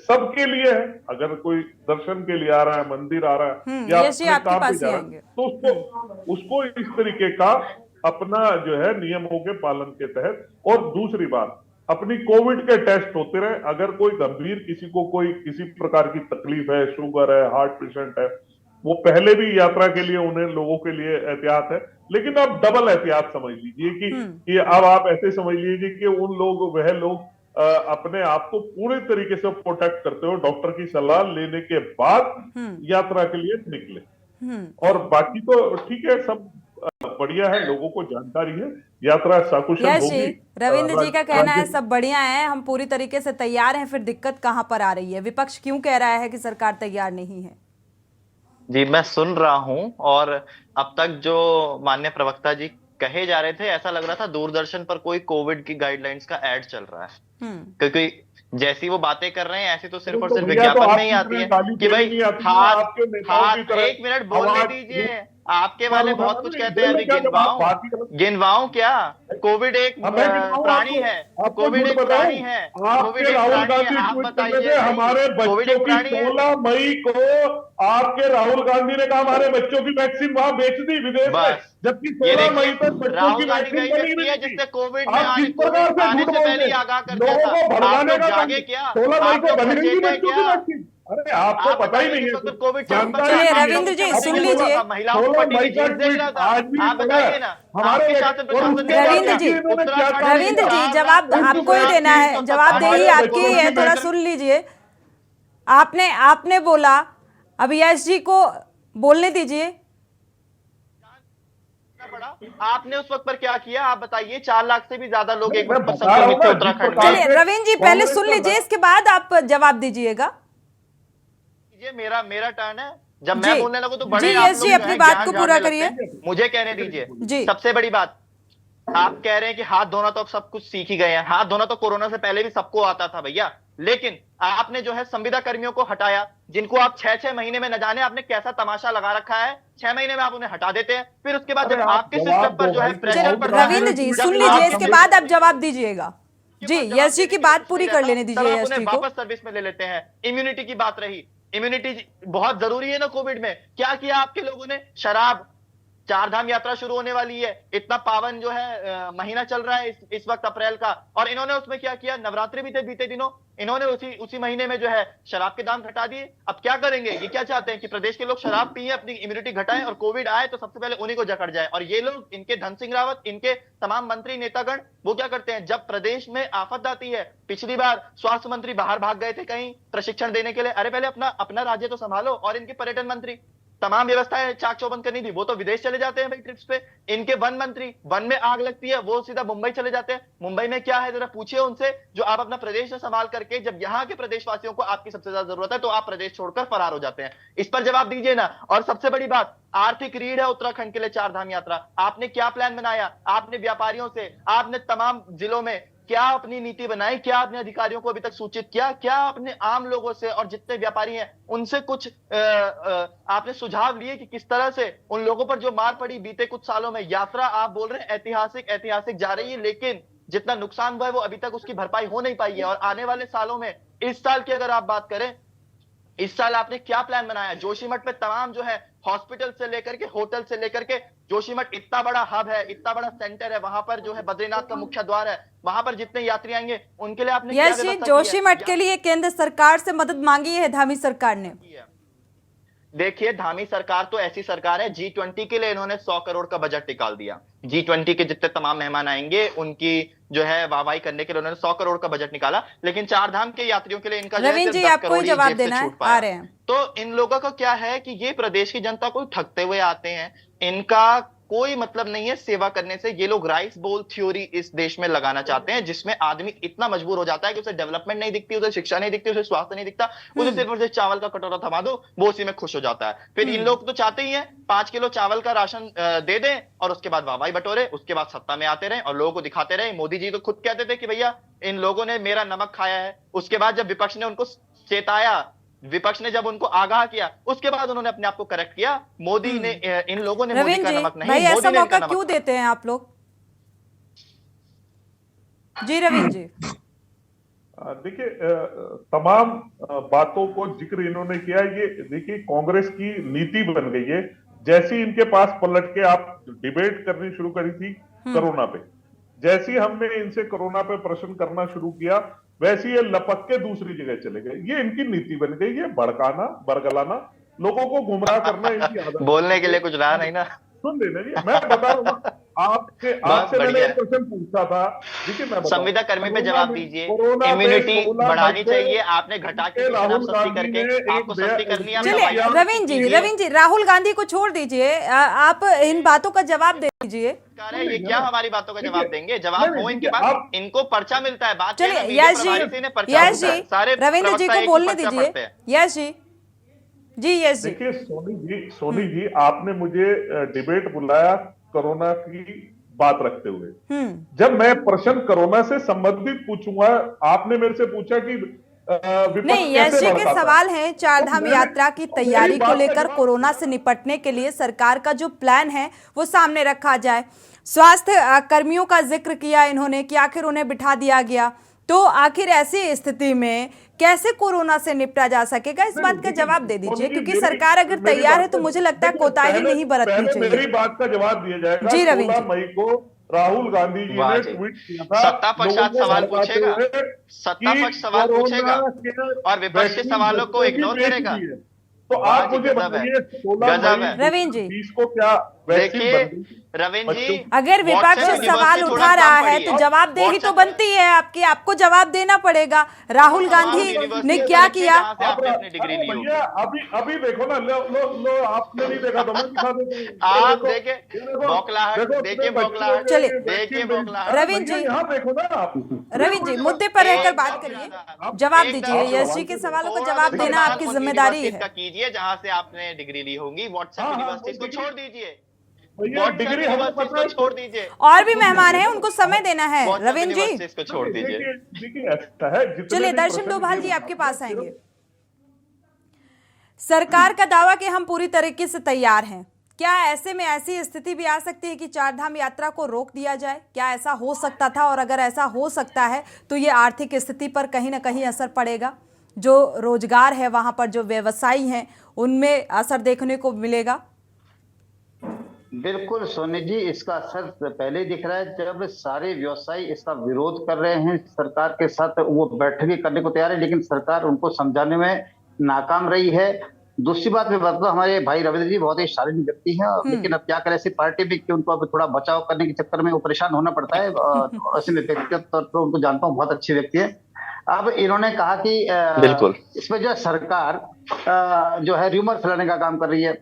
Speaker 5: सबके लिए है। अगर कोई दर्शन के लिए आ रहा है, मंदिर आ रहा है या
Speaker 1: यश जी
Speaker 5: अपने
Speaker 1: आपके
Speaker 5: काम पे
Speaker 1: पास
Speaker 5: जा
Speaker 1: ही
Speaker 5: रहा है,
Speaker 1: आएंगे।
Speaker 5: तो उसको इस तरीके का अपना जो है नियमों के पालन के तहत। और दूसरी बात, अपनी कोविड के टेस्ट होते रहे। अगर कोई गंभीर किसी को कोई किसी प्रकार की तकलीफ है, शुगर है, हार्ट पेशेंट है, वो पहले भी यात्रा के लिए उन्हें लोगों के लिए एहतियात है, लेकिन अब डबल एहतियात समझ लीजिए कि अब आप ऐसे समझ लीजिए कि वह लोग अपने आप को पूरे तरीके से प्रोटेक्ट करते हो, डॉक्टर की सलाह लेने के बाद यात्रा के लिए निकले। और बाकी तो ठीक है, सब बढ़िया है, लोगों को जानकारी है, यात्रा सकुशल
Speaker 1: यश
Speaker 5: होगी।
Speaker 1: जी, रविंद्र जी का कहना है सब बढ़िया है, हम पूरी तरीके से तैयार हैं, फिर दिक्कत कहां पर आ रही है? विपक्ष क्यों कह रहा है कि सरकार तैयार नहीं है?
Speaker 6: जी, मैं सुन रहा हूं और अब तक जो माननीय प्रवक्ता जी कहे जा रहे थे, ऐसा लग रहा था दूरदर्शन पर कोई कोविड की गाइडलाइंस का एड चल रहा है। क्योंकि जैसी वो बातें कर रहे हैं ऐसी तो सिर्फ और सिर्फ विज्ञापन में ही आती है कि भाई हाथ 1 मिनट बोलने दीजिए। आपके वाले बहुत कुछ कहते हैं, अभी गिनवाऊं क्या? कोविड एक प्राणी है, कोविड एक प्राणी है, कोविड एक प्राणी है। आप बताइए,
Speaker 5: हमारे बच्चों की 16 मई को आपके राहुल गांधी ने कहा हमारे बच्चों की वैक्सीन वहां बेच दी विदेश में, जबकि 16 मई तक बच्चों की वैक्सीन बनी नहीं थी।
Speaker 6: जिससे कोविड में
Speaker 5: आप किस प्रकार से
Speaker 6: आने से पहले ही आगाह कर दिया था।
Speaker 5: लोगों को भड़काने का
Speaker 6: जागे क्या?
Speaker 5: 16 मई को बनी नहीं थी
Speaker 6: क्या?
Speaker 5: बच्चों की वैक्सीन। अरे आपको पता ही नहीं है
Speaker 6: कोविड।
Speaker 1: चलिए रविंद्र जी सुन लीजिए,
Speaker 6: महिलाओं को पट्टी में जेल दे रहा था। आप बताइए ना, आपके शासन प्रशासन ने
Speaker 1: रविंद्र जी जवाब आपको ही देना है, जवाबदेही आपकी ही है, थोड़ा सुन लीजिए। आपने बोला, अब यश जी को बोलने दीजिए।
Speaker 6: आपने उस वक्त पर क्या किया आप बताइए? 4 लाख से भी ज्यादा लोग एक वक्त पर संक्रमित थे उत्तराखंड में।
Speaker 1: चलिए रविंद्र जी पहले सुन लीजिए, इसके बाद आप जवाब दीजिएगा।
Speaker 6: मेरा टर्न है, जब मैं बोलने लगूं तो बड़े
Speaker 1: यश जी अपनी बात को पूरा करिए,
Speaker 6: मुझे कहने दीजिए
Speaker 1: जी।
Speaker 6: सबसे बड़ी बात, आप कह रहे हैं कि हाथ धोना तो अब सब कुछ सीख ही गए हैं। हाथ धोना तो कोरोना से पहले भी सबको आता था भैया, लेकिन आपने जो है संविदा कर्मियों को हटाया, जिनको आप 6-6 महीने में न जाने आपने कैसा तमाशा लगा रखा है। 6 महीने में आप उन्हें हटा देते हैं, फिर उसके बाद जब आपके सिस्टम पर जो है प्रेशर पर
Speaker 1: रविंद्र जी सुन लीजिए, इसके बाद आप जवाब दीजिएगा। जी यश जी की बात पूरी कर लेने दीजिए यश जी को।
Speaker 6: वापस सर्विस में ले लेते हैं। इम्यूनिटी की बात रही, इम्यूनिटी बहुत जरूरी है ना कोविड में। क्या किया आपके लोगों ने? शराब, 4 धाम यात्रा शुरू होने वाली है, इतना पावन जो है महीना चल रहा है इस वक्त अप्रैल का, और इन्होंने उसमें क्या किया? नवरात्रि भी थे बीते दिनों, इन्होंने उसी महीने में जो है शराब के दाम घटा दिए। अब क्या करेंगे? ये क्या चाहते हैं कि प्रदेश के लोग शराब पिए, अपनी इम्यूनिटी घटाएं, और कोविड आए तो सबसे पहले उन्हीं को जकड़ जाए। और ये लोग, इनके धन सिंह रावत, इनके तमाम मंत्री नेतागण, वो क्या करते हैं? जब प्रदेश में आफत आती है, पिछली बार स्वास्थ्य मंत्री बाहर भाग गए थे कहीं प्रशिक्षण देने के लिए, अरे पहले अपना राज्य तो संभालो। और इनके पर्यटन मंत्री, तमाम व्यवस्थाएं चाक चौबंद करनी थी, वो तो विदेश चले जाते हैं भाई ट्रिप्स पे। इनके वन मंत्री, वन में आग लगती है, वो सीधा मुंबई चले जाते हैं। मुंबई में क्या है जरा पूछिए उनसे, जो आप अपना प्रदेश से संभाल करके, जब यहाँ के प्रदेशवासियों को आपकी सबसे ज्यादा जरूरत है तो आप प्रदेश छोड़कर फरार हो जाते हैं। इस पर जवाब दीजिए ना। और सबसे बड़ी बात, आर्थिक रीढ़ है उत्तराखंड के लिए 4 धाम यात्रा। आपने क्या प्लान बनाया? आपने व्यापारियों से, आपने तमाम जिलों में क्या अपनी नीति बनाई? क्या आपने अधिकारियों को अभी तक सूचित किया? क्या आपने आम लोगों से और जितने व्यापारी हैं उनसे कुछ आपने सुझाव लिए कि किस तरह से उन लोगों पर जो मार पड़ी बीते कुछ सालों में? यात्रा आप बोल रहे हैं ऐतिहासिक जा रही है, लेकिन जितना नुकसान हुआ है वो अभी तक उसकी भरपाई हो नहीं पाई है। और आने वाले सालों में, इस साल की अगर आप बात करें, इस साल आपने क्या प्लान बनाया? जोशीमठ में तमाम जो है हॉस्पिटल से लेकर के, होटल से लेकर के, जोशीमठ इतना बड़ा हब है, इतना बड़ा सेंटर है, वहां पर जो है बद्रीनाथ का मुख्य द्वार है, वहां पर जितने यात्री आएंगे उनके लिए आपने क्या व्यवस्था की है?
Speaker 1: जोशीमठ के लिए केंद्र सरकार से मदद मांगी है धामी सरकार ने।
Speaker 6: देखिए, धामी सरकार तो ऐसी सरकार है, G20 के लिए इन्होंने 100 करोड़ का बजट निकाल दिया। G20 के जितने तमाम मेहमान आएंगे उनकी जो है वाहवाही करने के लिए उन्होंने 100 करोड़ का बजट निकाला, लेकिन 4 धाम के यात्रियों के लिए इनका
Speaker 1: रविंद्र जी आपको जवाब देना है, आ रहे हैं।
Speaker 6: तो इन लोगों का क्या है कि ये प्रदेश की जनता को ठगते हुए आते हैं, इनका कोई मतलब नहीं है सेवा करने से। ये लोग राइस बोल थ्योरी इस देश में लगाना चाहते हैं, जिसमें आदमी इतना मजबूर हो जाता है कि उसे डेवलपमेंट नहीं दिखती, उसे शिक्षा नहीं दिखती, उसे स्वास्थ्य नहीं दिखता, उसे सिर्फ और सिर्फ चावल का कटोरा थमा दो, वो उसी में खुश हो जाता है। फिर इन लोग तो चाहते ही हैं 5 किलो चावल का राशन दे दें और उसके बाद वाहवाही बटोरे, उसके बाद सत्ता में आते रहे और लोगों को दिखाते रहे। मोदी जी तो खुद कहते थे कि भैया इन लोगों ने मेरा नमक खाया है। उसके बाद जब विपक्ष ने उनको चेताया, विपक्ष ने जब उनको आगाह किया, उसके बाद उन्होंने अपने आप को करेक्ट किया। मोदी ने, इन लोगों ने मोदी
Speaker 1: रविंद्र
Speaker 6: का
Speaker 1: जी,
Speaker 6: नमक नहीं,
Speaker 1: भाई
Speaker 6: मोदी
Speaker 1: ऐसा
Speaker 6: ने
Speaker 1: मौका
Speaker 6: इनका
Speaker 1: क्यों
Speaker 6: नमक।
Speaker 1: देते हैं आप लोग? जी रविंद्र जी।
Speaker 5: देखिए, तमाम बातों को जिक्र इन्होंने किया। ये देखिए, कांग्रेस की नीति बन गई है। जैसी इनके पास पलट के आप डिबेट करनी शुरू करी थी कोरोना पे, जैसी हमने इनसे कोरोना पे प्रश्न करना शुरू किया, वैसे ये लपक के दूसरी जगह चले गए। ये इनकी नीति बन गई है, भड़काना, बरगलाना, लोगों को गुमराह करना इनकी आदत।
Speaker 6: बोलने के लिए कुछ रहा नहीं ना।
Speaker 5: सुन लेना, मैं बता रहा हूँ आपसे मैंने एक क्वेश्चन पूछा था। देखिए, मैं
Speaker 6: संविदा कर्मी पे जवाब दीजिए। इम्यूनिटी बढ़ानी चाहिए, आपने घटा के आप सस्ती करके, आपको सस्ती करनी है।
Speaker 1: चलिए रविंद्र जी, राहुल गांधी को छोड़ दीजिए, आप इन बातों का जवाब दे दीजिए।
Speaker 6: ये क्या हमारी बातों का जवाब देंगे? जवाब हो इनके पास, इनको पर्चा मिलता है। बात
Speaker 1: चलिए यश जी, रविंद्र जी को बोलने दीजिए। यश जी, यश जी।
Speaker 5: देखिए सोनी जी, आपने मुझे डिबेट बुलाया कोरोना की बात रखते हुए। जब मैं प्रश्न कोरोना से संबंधित पूछूंगा, आपने मेरे से पूछा कि
Speaker 1: नहीं, यश जी के सवाल हैं चारधाम यात्रा की तैयारी को लेकर, कोरोना से निपटने के लिए सरकार का जो प्लान है वो सामने रखा जाए। स्वास्थ्य कर्मियों का जिक्र किया इन्होंने कि आखिर उन्हें बिठा दिया गया, तो आखिर ऐसी स्थिति में कैसे कोरोना से निपटा जा सकेगा? इस बात का जवाब दे दीजिए, क्योंकि सरकार अगर तैयार है तो मुझे लगता है कोताही नहीं बरतनी चाहिए।
Speaker 5: मेरी बात का जवाब दिया जाएगा।
Speaker 1: जी रविंद्र,
Speaker 5: 16 मई को राहुल गांधी जी ने ट्वीट किया था,
Speaker 6: सत्ता पक्ष आज सवाल पूछेगा, सत्ता पक्ष सवाल पूछेगा और विपक्ष के सवालों को इग्नोर करेगा।
Speaker 5: तो आप मुझे बताइए, 16 मई
Speaker 1: रविंद्र जी,
Speaker 5: 20 को क्या
Speaker 6: देखिए रविंद्र जी,
Speaker 1: अगर विपक्ष सवाल उठा रहा है तो जवाबदेही तो बनती है आपकी, आपको जवाब देना पड़ेगा। राहुल गांधी ने क्या किया?
Speaker 5: भैया अभी देखो ना, लो आपने नहीं देखा तो मैं दिखा देता हूं।
Speaker 6: आप देखिए बौखलाहट, देखिए बौखलाहट,
Speaker 1: चलिए
Speaker 6: देखिए बौखलाहट।
Speaker 5: रविंद्र जी, यहाँ देखो ना आप।
Speaker 1: रविंद्र जी, मुद्दे पर रहकर बात करिए, जवाब दीजिए। यश जी के सवालों को जवाब देना आपकी जिम्मेदारी है।
Speaker 6: कीजिए जहां से आपने डिग्री ली होगी, व्हाट्सएप यूनिवर्सिटीज को छोड़ दीजिए,
Speaker 5: डिग्री हमें पता है,
Speaker 6: छोड़ दीजिए।
Speaker 1: और भी मेहमान हैं, उनको समय देना है। रविंद्र जी
Speaker 6: इसको छोड़ दीजिए।
Speaker 5: देखिए ऐसा है,
Speaker 1: चलिए दर्शन डोभाल जी आपके पास आएंगे। सरकार का दावा कि हम पूरी तरीके से तैयार हैं, क्या ऐसे में ऐसी स्थिति भी आ सकती है कि चारधाम यात्रा को रोक दिया जाए? क्या ऐसा हो सकता था? और अगर ऐसा हो सकता है तो ये आर्थिक स्थिति पर कहीं ना कहीं असर पड़ेगा, जो रोजगार है वहां पर, जो व्यवसायी हैं उनमें असर देखने को मिलेगा।
Speaker 7: बिल्कुल सोनी जी, इसका असर पहले ही दिख रहा है। जब सारे व्यवसायी इसका विरोध कर रहे हैं सरकार के साथ, वो बैठकें करने को तैयार है, लेकिन सरकार उनको समझाने में नाकाम रही है। दूसरी बात में बता, हमारे भाई रविंद्र जी बहुत ही शालीन व्यक्ति हैं, लेकिन अब क्या करें, ऐसी पार्टी में कि उनको अब थोड़ा बचाव करने के चक्कर में वो परेशान होना पड़ता है। ऐसे में व्यक्तिगत तौर पर उनको जानता हूँ, बहुत अच्छे व्यक्ति है। अब इन्होंने कहा कि
Speaker 6: बिल्कुल
Speaker 7: इसमें जो है सरकार जो है र्यूमर फैलाने का काम कर रही है।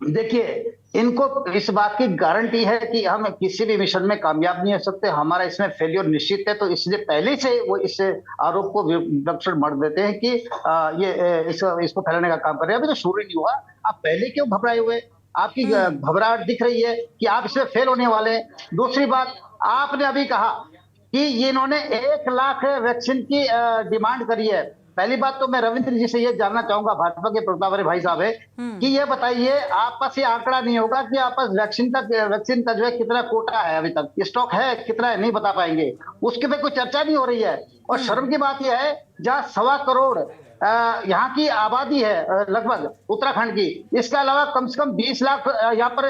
Speaker 7: देखिए, इनको इस बात की गारंटी है कि हम किसी भी मिशन में कामयाब नहीं हो सकते, हमारा इसमें फेलियर निश्चित है। तो इसलिए पहले से वो इस आरोप को विलक्षण मर देते हैं कि ये इसको फैलाने का काम कर रहे हैं। अभी तो शुरू नहीं हुआ, आप पहले क्यों घबराए हुए? आपकी घबराहट दिख रही है कि आप इसमें फेल होने वाले हैं। दूसरी बात, आपने अभी कहा कि ये इन्होंने 1 लाख वैक्सीन की डिमांड करी है। पहली बात तो मैं रविंद्र जी से ये जानना चाहूंगा, भाजपा के प्रताप भाई साहब है, कि ये बताइए, आप पास ये आंकड़ा नहीं होगा कि आप पास वैक्सीन का जो है कितना कोटा है, अभी तक स्टॉक है कितना है, नहीं बता पाएंगे, उसके पे कोई चर्चा नहीं हो रही है। और शर्म की बात यह है, जहाँ 1.25 करोड़ यहाँ की आबादी है लगभग उत्तराखंड की, इसके अलावा कम से कम 20 लाख यहाँ पर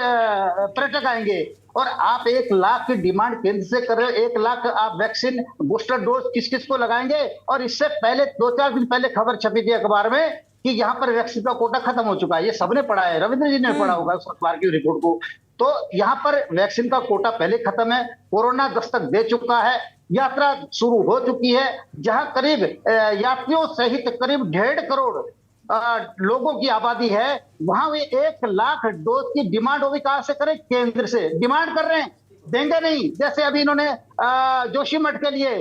Speaker 7: पर्यटक आएंगे, और आप 1 लाख की डिमांड केंद्र से कर रहे हो। 1 लाख आप वैक्सीन बूस्टर डोज किस किस को लगाएंगे? और इससे पहले 2-4 दिन पहले खबर छपी थी अखबार में कि यहाँ पर वैक्सीन का कोटा खत्म हो चुका है। ये सबने पढ़ा है, रविंद्र जी ने पढ़ा होगा उस अखबार की रिपोर्ट को। तो यहाँ पर वैक्सीन का कोटा पहले खत्म है, कोरोना दस्तक दे चुका है, यात्रा शुरू हो चुकी है, जहां करीब यात्रियों सहित करीब 1.5 करोड़ लोगों की आबादी है, वहां वे 1 लाख डोज की डिमांड वो भी कहां से करें? केंद्र से डिमांड कर रहे हैं, देंगे नहीं। जैसे अभी इन्होंने जोशीमठ के लिए,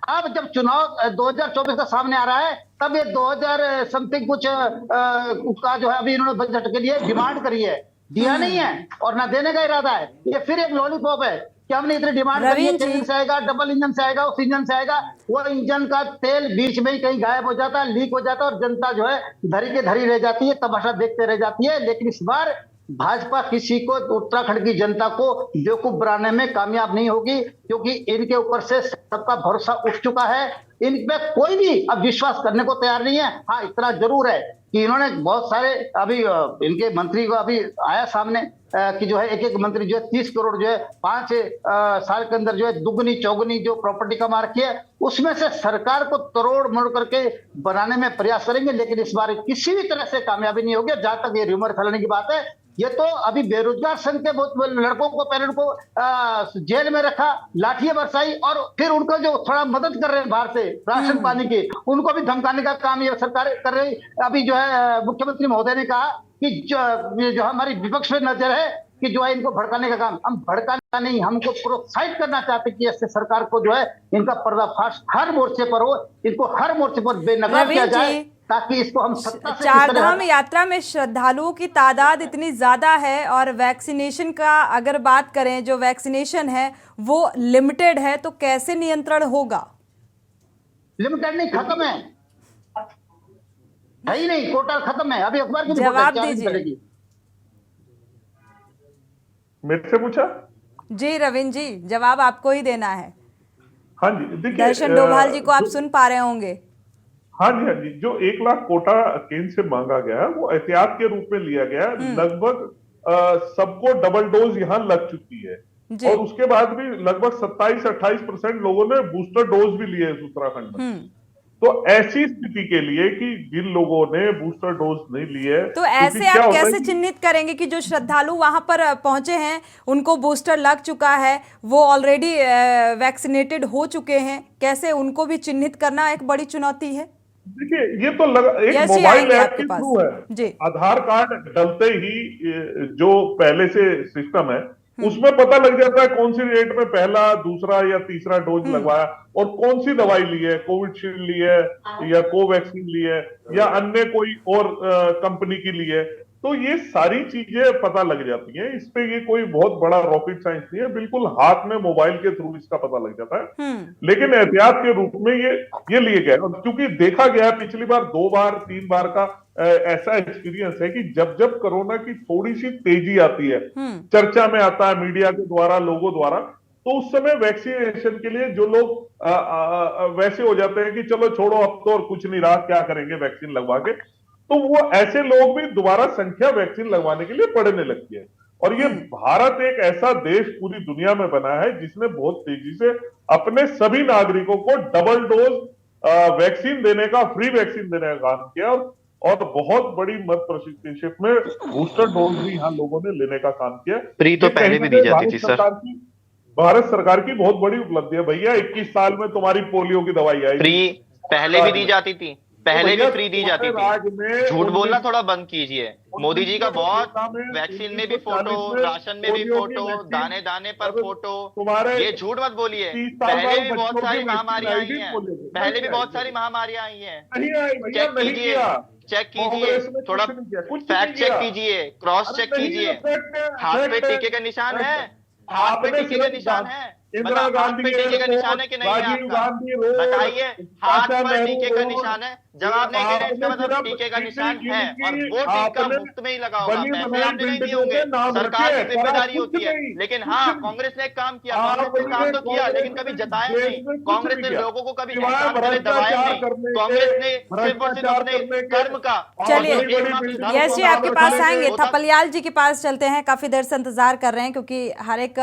Speaker 7: अब जब चुनाव 2024 का सामने आ रहा है, तब ये 2000 समथिंग कुछ का जो है अभी इन्होंने बजट के लिए डिमांड करी है, दिया नहीं है और ना देने का इरादा है। ये फिर एक लॉलीपॉप है कि हमने इतनी डिमांड करी है,
Speaker 1: रवीन जी।
Speaker 7: केंद्र से आएगा, डबल इंजन से आएगा, उस इंजन से आएगा, वो इंजन का तेल बीच में ही कहीं गायब हो जाता है, लीक हो जाता है और जनता जो है धरी के धरी रह जाती है, तमाशा देखते रह जाती है। लेकिन इस बार भाजपा किसी को, उत्तराखंड की जनता को बेवकूफ बनाने में कामयाब नहीं होगी, क्योंकि इनके ऊपर से सबका भरोसा उठ चुका है। इन पे कोई भी अब विश्वास करने को तैयार नहीं है। हाँ, इतना जरूर है कि इन्होंने बहुत सारे अभी इनके मंत्री को अभी आया सामने कि जो है एक एक मंत्री जो है 30 करोड़ जो है 5 साल के अंदर जो है दुगनी चौगुनी जो प्रॉपर्टी कमा रखी है, उसमें से सरकार को तोड़ मोड़ करके बनाने में प्रयास करेंगे। लेकिन इस बार किसी भी तरह से कामयाबी नहीं होगी। जहां तक ये र्यूमर फैलाने की बात है, ये तो अभी बेरोजगार संघ के बहुत लड़कों को, पेरेंट को जेल में रखा, लाठियां बरसाई और फिर उनको जो थोड़ा मदद कर रहे हैं बाहर से राशन पानी की, उनको भी धमकाने का काम ये सरकार कर रही। अभी जो है मुख्यमंत्री महोदय ने कहा कि जो हमारी विपक्ष में नजर है कि जो है इनको भड़काने का काम, हम भड़काना नहीं, हमको प्रोत्साहित करना चाहते कि ऐसे सरकार को जो है इनका पर्दाफाश हर मोर्चे पर हो, इनको हर मोर्चे पर बेनकाब किया जाए, ताकि इसको हम सत्ता से
Speaker 1: चारधाम यात्रा में श्रद्धालुओं की तादाद इतनी ज्यादा है और वैक्सीनेशन का अगर बात करें, जो वैक्सीनेशन है वो लिमिटेड है, तो कैसे नियंत्रण होगा?
Speaker 7: लिमिटेड नहीं, खत्म है ही नहीं, कोटा खत्म है। अभी अखबार की
Speaker 1: जवाब दीजिए।
Speaker 5: मेरे से पूछा?
Speaker 1: जी रविंद्र जी, जवाब आपको ही देना है।
Speaker 5: हाँ जी, देखिए
Speaker 1: दर्शन डोभाल जी को आप सुन पा रहे होंगे।
Speaker 5: हाँ जी, हाँ जी, जो 1 लाख कोटा केंद्र से मांगा गया है वो एहतियात के रूप में लिया गया है। लगभग सबको डबल डोज यहाँ लग चुकी है और उसके बाद भी लगभग 27-28% लोगों ने बूस्टर डोज भी लिए इस उत्तराखंड में। तो ऐसी स्थिति के लिए कि जिन लोगों ने बूस्टर डोज नहीं लिए,
Speaker 1: तो ऐसे आप कैसे चिन्हित करेंगे कि जो श्रद्धालु वहां पर पहुंचे हैं उनको बूस्टर लग चुका है, वो ऑलरेडी वैक्सीनेटेड हो चुके हैं, कैसे उनको भी चिन्हित करना एक बड़ी चुनौती है?
Speaker 5: देखिए, ये तो एक मोबाइल ऐप के थ्रू है। आधार कार्ड डलते ही जो पहले से सिस्टम है उसमें पता लग जाता है कौन सी डेट में पहला, दूसरा या तीसरा डोज लगवाया और कौन सी दवाई ली है, कोविशील्ड ली है या कोवैक्सीन ली है या अन्य कोई और कंपनी की ली है। तो ये सारी चीजें पता लग जाती हैं। इस पे ये कोई बहुत बड़ा रॉकेट साइंस नहीं है, बिल्कुल हाथ में मोबाइल के थ्रू इसका पता लग जाता है। लेकिन एहतियात के रूप में ये लिए गए, क्योंकि देखा गया है पिछली बार 2 बार 3 बार का ऐसा एक्सपीरियंस है कि जब जब कोरोना की थोड़ी सी तेजी आती है, चर्चा में आता है मीडिया के द्वारा, लोगों द्वारा, तो उस समय वैक्सीनेशन के लिए जो लोग वैसे हो जाते हैं कि चलो छोड़ो, अब तो और कुछ नहीं रहा, क्या करेंगे वैक्सीन लगवा के, तो वो ऐसे लोग भी दोबारा संख्या वैक्सीन लगवाने के लिए बढ़ने लगती है। और ये भारत एक ऐसा देश पूरी दुनिया में बना है जिसने बहुत तेजी से अपने सभी नागरिकों को डबल डोज वैक्सीन देने का, फ्री वैक्सीन देने का काम किया और बहुत बड़ी मत प्रतिशत में बूस्टर डोज भी यहाँ लोगों ने लेने का काम किया।
Speaker 6: फ्री तो पहले भी दी जाती थी सर।
Speaker 5: भारत सरकार की बहुत बड़ी उपलब्धि है भैया। 21 साल में तुम्हारी पोलियो की दवाई आई,
Speaker 6: फ्री पहले भी दी जाती थी, पहले भी फ्री दी जाती थी। झूठ बोलना थोड़ा बंद कीजिए। मोदी जी का बहुत वैक्सीन में भी फोटो, राशन में भी फोटो, दाने दाने पर फोटो, ये झूठ मत बोलिए। पहले भी बहुत सारी महामारियां आई हैं, पहले भी बहुत सारी महामारियां आई हैं। चेक कीजिए, चेक कीजिए, थोड़ा फैक्ट चेक कीजिए, क्रॉस चेक कीजिए। हाथ पे टीके का निशान है, हाथ पे टीके का निशान है, मतलब हाथ पे टीके का निशान है कि नहीं है आपका? बताइए, हाथ पर टीके का निशान है? जवाब नहीं दे रहे, इसका मतलब टीके का निशान है और वो टीका मुफ्त में ही लगा होगा, पैसे आपने नहीं दिए होंगे, सरकार की जिम्मेदारी होती है। लेकिन हाँ, कांग्रेस ने एक काम किया, कांग्रेस ने काम तो किया लेकिन कभी जताया नहीं। कांग्रेस ने लोगों को कभी एहसान तले दबाया नहीं। कांग्रेस ने सिर्फ और सिर्फ अपने कर्म का।
Speaker 1: चलिए यश जी आपके पास आएंगे, थपलियाल जी के पास चलते हैं। काफी देर से इंतजार कर रहे हैं क्योंकि हर एक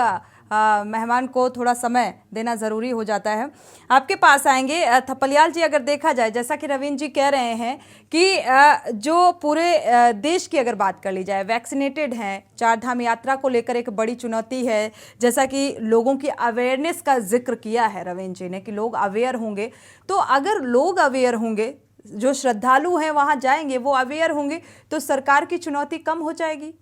Speaker 1: मेहमान को थोड़ा समय देना ज़रूरी हो जाता है। आपके पास आएंगे थपलियाल जी। अगर देखा जाए, जैसा कि रवींद्र जी कह रहे हैं कि जो पूरे देश की अगर बात कर ली जाए, वैक्सीनेटेड हैं, चारधाम यात्रा को लेकर एक बड़ी चुनौती है, जैसा कि लोगों की अवेयरनेस का जिक्र किया है रवींद्र जी ने कि लोग अवेयर होंगे। तो अगर लोग अवेयर होंगे, जो श्रद्धालु हैं वहाँ जाएंगे, वो अवेयर होंगे, तो सरकार की चुनौती कम हो जाएगी।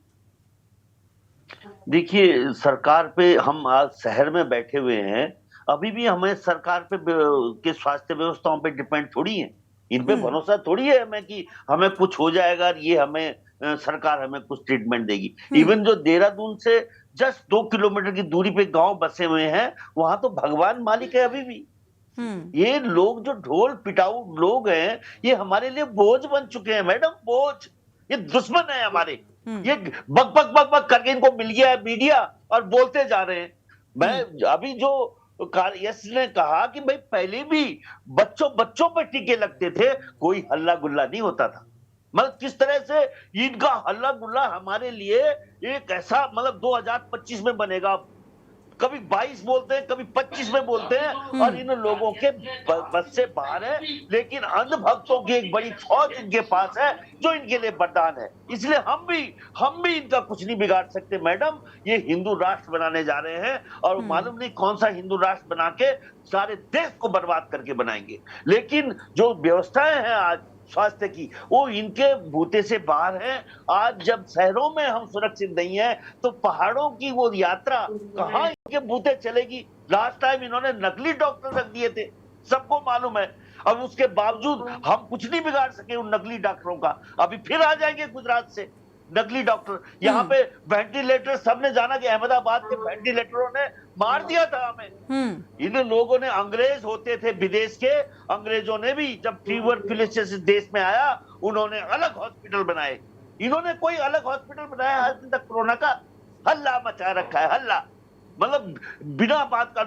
Speaker 8: देखिए, सरकार पे हम आज शहर में बैठे हुए हैं, अभी भी हमें सरकार पे के स्वास्थ्य व्यवस्थाओं पे डिपेंड थोड़ी है, इन पे भरोसा थोड़ी है हमें कि हमें कुछ हो जाएगा, ये हमें सरकार हमें कुछ ट्रीटमेंट देगी। इवन जो देहरादून से जस्ट 2 किलोमीटर की दूरी पे गांव बसे हुए हैं, वहां तो भगवान मालिक है अभी भी। ये लोग जो ढोल पिटाऊ लोग हैं, ये हमारे लिए बोझ बन चुके हैं मैडम, बोझ। ये दुश्मन है हमारे। ये बक बक बक बक करके इनको मिल गया है मीडिया और बोलते जा रहे हैं। मैं अभी जो यश ने कहा कि भाई पहले भी बच्चों पर टीके लगते थे, कोई हल्ला गुल्ला नहीं होता था। मतलब किस तरह से इनका हल्ला गुल्ला हमारे लिए एक ऐसा, मतलब 2025 में बनेगा, कभी 22 बोलते हैं, कभी 25 में बोलते हैं, और इन लोगों के बस से बाहर है। लेकिन अंधभक्तों की एक बड़ी फौज इनके पास है जो इनके लिए वरदान है। इसलिए हम भी इनका कुछ नहीं बिगाड़ सकते मैडम। ये हिंदू राष्ट्र बनाने जा रहे हैं, और मालूम नहीं कौन सा हिंदू राष्ट्र बना के सारे देश को बर्बाद करके बनाएंगे। लेकिन जो व्यवस्थाएं हैं आज स्वास्थ्य की, वो इनके बूते से बाहर है। आज जब शहरों में हम सुरक्षित नहीं है, तो पहाड़ों की वो यात्रा कहाँ इनके बूते चलेगी। लास्ट टाइम इन्होंने नकली डॉक्टर रख दिए थे, सबको मालूम है। अब उसके बावजूद हम कुछ नहीं बिगाड़ सके उन नकली डॉक्टरों का। अभी फिर आ जाएंगे गुजरात से नकली डॉक्टर। यहाँ पे वेंटिलेटर, सबने जाना कि अहमदाबाद के वेंटिलेटरों ने मार दिया था हमें। इन लोगों ने, अंग्रेज होते थे विदेश के, अंग्रेजों ने भी जब ट्यूबरक्यूलोसिस देश में आया, उन्होंने अलग हॉस्पिटल बनाए। इन्होंने कोई अलग हॉस्पिटल बनाया आज तक? कोरोना का हल्ला मचा रखा है, हल्ला। मतलब बिना बात का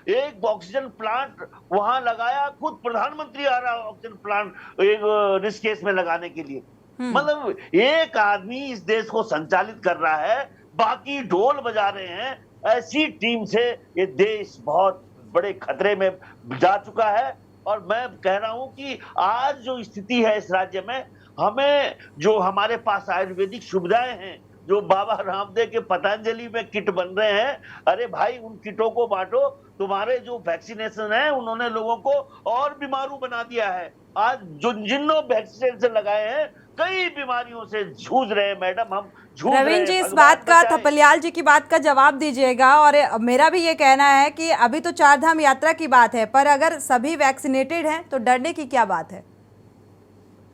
Speaker 8: एक ऑक्सीजन प्लांट वहां लगाया, खुद प्रधानमंत्री आ रहा ऑक्सीजन प्लांट एक ऋषिकेश में लगाने के लिए। मतलब एक आदमी इस देश को संचालित कर रहा है, बाकी ढोल बजा रहे हैं। ऐसी टीम से ये देश बहुत बड़े खतरे में जा चुका है। और मैं कह रहा हूं कि आज जो स्थिति है इस राज्य में, हमें जो हमारे पास आयुर्वेदिक सुविधाएं हैं, जो बाबा रामदेव के पतंजलि में किट बन रहे हैं, अरे भाई उन किटों को बांटो। तुम्हारे जो वैक्सीनेशन है, उन्होंने लोगों को और बीमारू बना दिया है। आज जिन्होंने वैक्सीनेशन लगाए हैं, कई बीमारियों से जूझ रहे हैं मैडम। हम झूठ रहे हैं।
Speaker 1: रविंद्र जी, इस बात का, थपलियाल जी की बात का जवाब दीजिएगा। और मेरा भी ये कहना है कि अभी तो चारधाम यात्रा की बात है, पर अगर सभी वैक्सीनेटेड हैं तो डरने की क्या बात है?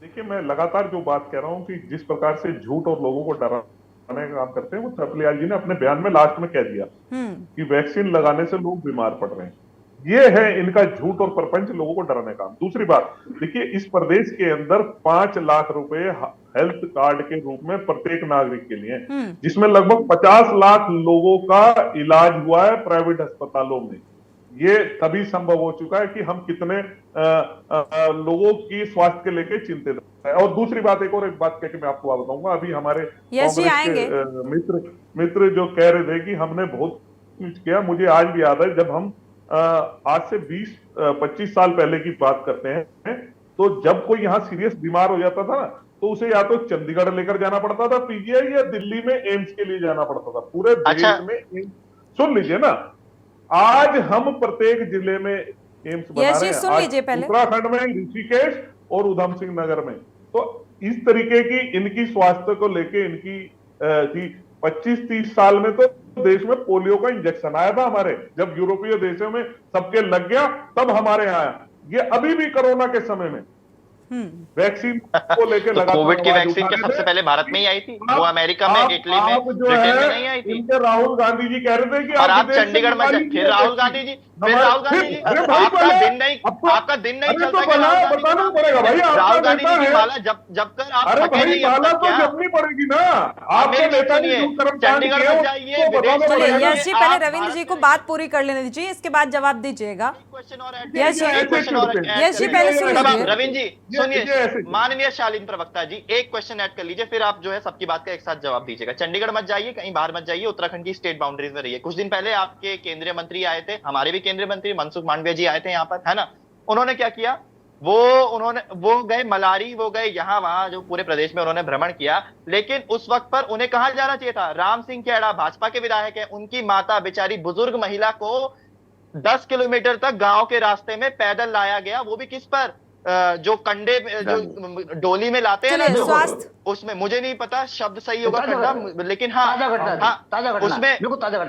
Speaker 5: देखिए, मैं लगातार जो बात कह रहा हूँ कि जिस प्रकार से झूठ और लोगों को डराने का काम करते हैं, वो थपलियाल जी ने अपने बयान में लास्ट में कह दिया कि वैक्सीन लगाने से लोग बीमार पड़ रहे हैं। ये है इनका झूठ और प्रपंच, लोगों को डराने का। दूसरी बात, देखिए इस प्रदेश के अंदर 5 लाख रुपए हेल्थ कार्ड के रूप में प्रत्येक नागरिक के लिए, जिसमें लगभग 50 लाख लोगों का इलाज हुआ है प्राइवेट अस्पतालों में। ये तभी संभव हो चुका है कि हम कितने लोगों की स्वास्थ्य के लेके चिंतित है। और दूसरी बात, एक बात कह के मैं आपको बताऊंगा। अभी हमारे कांग्रेस के मित्र जो कह रहे थे कि हमने बहुत कुछ किया, मुझे आज भी याद है जब हम आज से 20-25 साल पहले की बात करते हैं, तो जब कोई यहाँ सीरियस बीमार हो जाता था ना, तो उसे या तो चंडीगढ़ लेकर जाना पड़ता था पीजीआई, या दिल्ली में एम्स के लिए जाना पड़ता था। पूरे देश में एम्स, सुन लीजिए ना, आज हम प्रत्येक जिले में एम्स बना रहे हैं। उत्तराखंड में ऋषिकेश और उधम सिंह नगर में। तो इस तरीके की इनकी स्वास्थ्य को लेके इनकी 25-30 साल में तो देश में पोलियो का इंजेक्शन आया था हमारे, जब यूरोपीय देशों में सबके लग गया तब हमारे यहाँ आया। ये अभी भी कोरोना के समय में वैक्सीन को लेकर
Speaker 6: तो कोविड की वैक्सीन क्या सबसे पहले भारत में ही आई थी? वो अमेरिका में, इटली में, ब्रिटेन में नहीं आई थी?
Speaker 5: इनके राहुल गांधी जी कह रहे थे कि
Speaker 6: और आप चंडीगढ़ में, फिर राहुल गांधी जी आपका दिन नहीं चलता क्या?
Speaker 5: बताना पड़ेगा भाई,
Speaker 6: राहुल गांधी जी की माला जब तक आप थके नहीं,
Speaker 5: माला तो जपनी पड़ेगी ना। आपके नेता
Speaker 6: चंडीगढ़ में जाइए।
Speaker 1: यश जी, पहले रविंद्र जी को बात पूरी कर लेने दीजिए, इसके बाद जवाब दीजिएगा। यश जी पहले सुन लीजिए।
Speaker 6: रविंद्र जी सुनिए, माननीय शालीन प्रवक्ता जी, एक क्वेश्चन ऐड कर लीजिए, फिर आप जो है सबकी बात का एक साथ जवाब दीजिएगा। चंडीगढ़ मत जाइए, कहीं बाहर मत जाइए, उत्तराखंड की स्टेट बाउंड्रीज में रहिए। कुछ दिन पहले आपके केंद्रीय मंत्री आए थे, हमारे भी केंद्रीय मंत्री मनसुख मांडविया जी आए थे यहाँ पर, है ना? उन्होंने क्या किया? वो गए मलारी, वो गए यहाँ वहां, जो पूरे प्रदेश में उन्होंने भ्रमण किया। लेकिन उस वक्त पर उन्हें कहाँ जाना चाहिए था? राम सिंह खेड़ा भाजपा के विधायक है, उनकी माता बेचारी बुजुर्ग महिला को 10 किलोमीटर तक गांव के रास्ते में पैदल लाया गया, वो भी किस पर? जो कंडे, जो डोली में लाते हैं ना, उसमें, मुझे नहीं पता शब्द सही होगा कंडा, लेकिन हाँ, उसमें,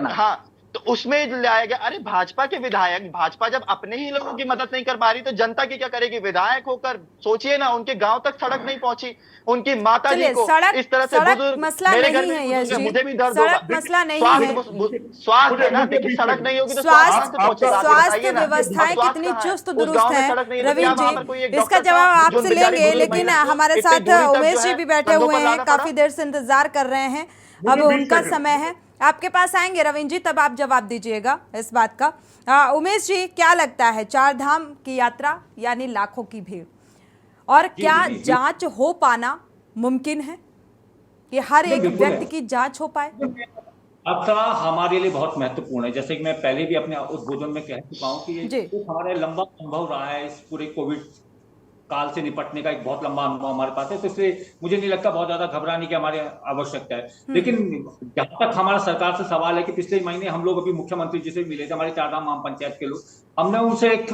Speaker 6: हाँ, तो उसमें लाया गया। अरे भाजपा के विधायक, भाजपा जब अपने ही लोगों की मदद नहीं कर पा रही तो जनता की क्या करेगी? विधायक होकर सोचिए ना, उनके गांव तक सड़क नहीं पहुंची, उनकी माता जी
Speaker 1: चलिए,
Speaker 6: को इस तरह से
Speaker 1: सड़क
Speaker 6: बुजुर्ग,
Speaker 1: मसला
Speaker 6: मेरे घर
Speaker 1: नहीं
Speaker 6: में
Speaker 1: है
Speaker 6: भी
Speaker 1: यश
Speaker 6: बुजुर्ग है,
Speaker 1: जी,
Speaker 6: मुझे भी दर्द
Speaker 1: सड़क
Speaker 6: होगा।
Speaker 1: मसला नहीं है।
Speaker 6: स्वास्थ्य है ना, देखिए सड़क नहीं होगी तो
Speaker 1: स्वास्थ्य
Speaker 6: स्वास्थ्य पहुंचेगा,
Speaker 1: स्वास्थ्य व्यवस्थाएं कितनी चुस्त दुरुस्त हैं रवीन जी, इसका जवाब आपसे लेंगे, लेकिन हमारे साथ उमेश जी भी बैठे हुए हैं, काफी देर से इंतजार कर रहे हैं, अब उनका समय है, आपके पास आएंगे रवीन जी, तब आप जवाब दीजिएगा इस बात का। उमेश जी, क्या लगता है, चार धाम की यात्रा यानी लाखों की भीड़, और क्या जांच हो पाना मुमकिन है कि हर एक व्यक्ति की जांच हो पाए?
Speaker 9: यात्रा हमारे लिए बहुत महत्वपूर्ण है, जैसे कि मैं पहले भी अपने उद्बोधन में कह चुका हूँ कि ये हमारा लंबा अनुभव रहा है, इस पूरे कोविड काल से निपटने का एक बहुत लंबा अनुभव हमारे पास है, तो इसलिए मुझे नहीं लगता बहुत ज्यादा घबराने की हमारी आवश्यकता है। लेकिन जहां तक हमारा सरकार से सवाल है कि पिछले महीने हम लोग अभी मुख्यमंत्री जी से मिले थे, हमारे चारधाम महाम पंचायत के लोग, हमने उनसे एक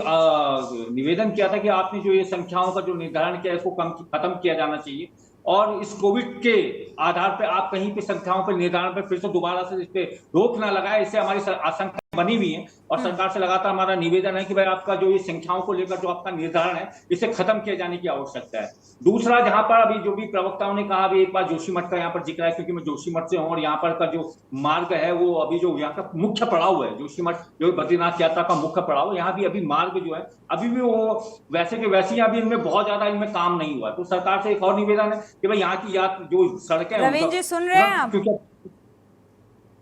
Speaker 9: निवेदन किया था कि आपने जो ये संख्याओं का जो निर्धारण किया है इसको खत्म किया जाना चाहिए, और इस कोविड के आधार पर आप कहीं पे संख्याओं पर निर्धारण पर फिर से दोबारा से इस पे रोक ना लगाए, इससे हमारी आशंका बनी हुई है, और सरकार से लगातार हमारा निवेदन है कि भाई आपका जो ये संख्याओं को लेकर जो आपका निर्धारण है इसे खत्म किए जाने की आवश्यकता है। दूसरा, जहां पर अभी जो भी प्रवक्ताओं ने कहा, अभी एक बार जोशीमठ का यहाँ पर जिक्र है, क्योंकि मैं जोशीमठ से हूँ, और यहाँ पर का जो मार्ग है वो अभी जो यहाँ का मुख्य पड़ाव है, जोशीमठ जो बद्रीनाथ यात्रा का मुख्य पड़ाव है, यहाँ भी अभी मार्ग जो है अभी भी वो वैसे के वैसे, अभी इनमें बहुत ज्यादा इनमें काम नहीं हुआ, तो सरकार से एक और निवेदन है कि भाई यहाँ की यात्रा जो सड़कें,
Speaker 1: रवीन जी सुन रहे हैं आप?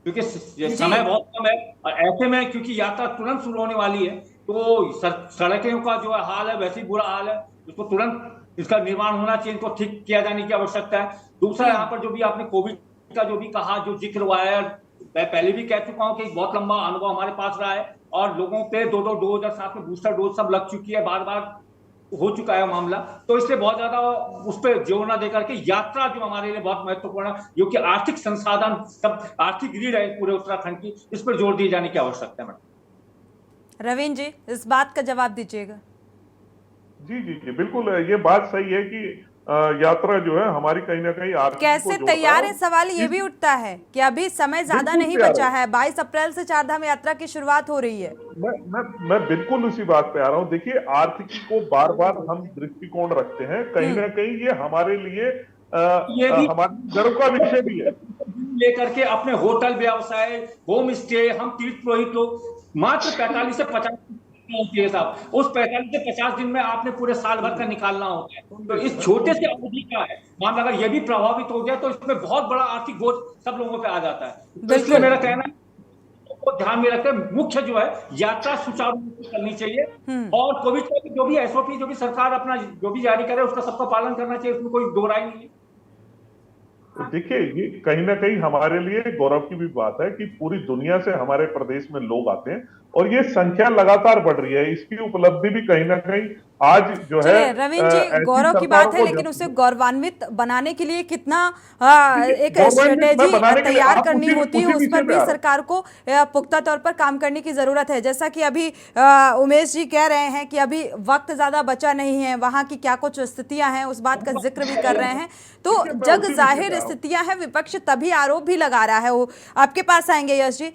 Speaker 9: क्योंकि समय बहुत कम है, और ऐसे में क्योंकि यात्रा तुरंत शुरू होने वाली है, तो सड़कों का जो हाल है वैसे ही बुरा हाल है, उसको तुरंत इसका निर्माण होना चाहिए, इनको ठीक किया जाने की आवश्यकता है। दूसरा, यहाँ पर जो भी आपने कोविड का जो भी कहा, जो जिक्र हुआ है, मैं पहले भी कह चुका हूँ कि बहुत लंबा अनुभव हमारे पास रहा है, और लोगों पे 2-2 डोज और साथ में बूस्टर डोज सब लग चुकी है, बार बार हो चुका है मामला, तो इसलिए बहुत ज्यादा उस पर जोर ना देकर के यात्रा जो हमारे लिए बहुत महत्वपूर्ण है, जो कि आर्थिक संसाधन, सब आर्थिक रीढ़ है पूरे उत्तराखंड की, इस पर जोर दिए जाने की आवश्यकता है। मैडम
Speaker 1: रवीन जी, इस बात का जवाब दीजिएगा।
Speaker 5: जी जी जी, बिल्कुल ये बात सही है कि यात्रा जो है हमारी कहीं ना कहीं
Speaker 1: कैसे तैयार है, सवाल ये भी उठता है कि अभी समय ज्यादा नहीं बचा है, 22 अप्रैल से चारधाम यात्रा की शुरुआत हो रही है।
Speaker 5: मैं बिल्कुल उसी बात पे आ रहा हूँ। देखिए, आर्थिकी को बार बार हम दृष्टिकोण रखते हैं, कहीं ना कहीं ये हमारे लिए हमारे गर्व का विषय भी है,
Speaker 9: लेकर के अपने होटल व्यवसाय, होम स्टे, हम तीर्थ पुरोहित लोग मात्र 45 से 50 होती है साहब, उस 45 से 50 दिन में आपने पूरे साल भर का निकालना होता है, तो इस छोटे से अवधि का है, मान अगर ये भी प्रभावित हो गया तो इसमें बहुत बड़ा आर्थिक बोझ सब लोगों पे आ जाता है। तो इसलिए मेरा कहना है को ध्यान में रखकर मुख्य जो है यात्रा सुचारू रूप से करनी चाहिए, और कोविड का जो भी एसओपी जो भी सरकार अपना जो भी जारी करे उसका सबका पालन करना चाहिए, उसमें कोई दो राय नहीं है।
Speaker 5: देखिए, ये कहीं ना कहीं हमारे लिए गौरव की भी बात है कि पूरी दुनिया से हमारे प्रदेश में लोग आते हैं, और ये संख्या लगातार बढ़ रही है, इसकी उपलब्धि भी कहीं ना कहीं आज जो है
Speaker 1: रवीन जी गौरव की बात है, लेकिन उसे गौरवान्वित बनाने के लिए कितना एक स्ट्रेटेजी तैयार करनी होती है, उस पर भी सरकार को पुख्ता तौर पर काम करने की जरूरत है। जैसा कि अभी उमेश जी कह रहे हैं कि अभी वक्त ज्यादा बचा नहीं है, वहां की क्या कुछ स्थितियां हैं उस बात का जिक्र भी कर रहे हैं, तो जग जाहिर स्थितियां हैं, विपक्ष तभी आरोप भी लगा रहा है। वो आपके पास आएंगे यश जी,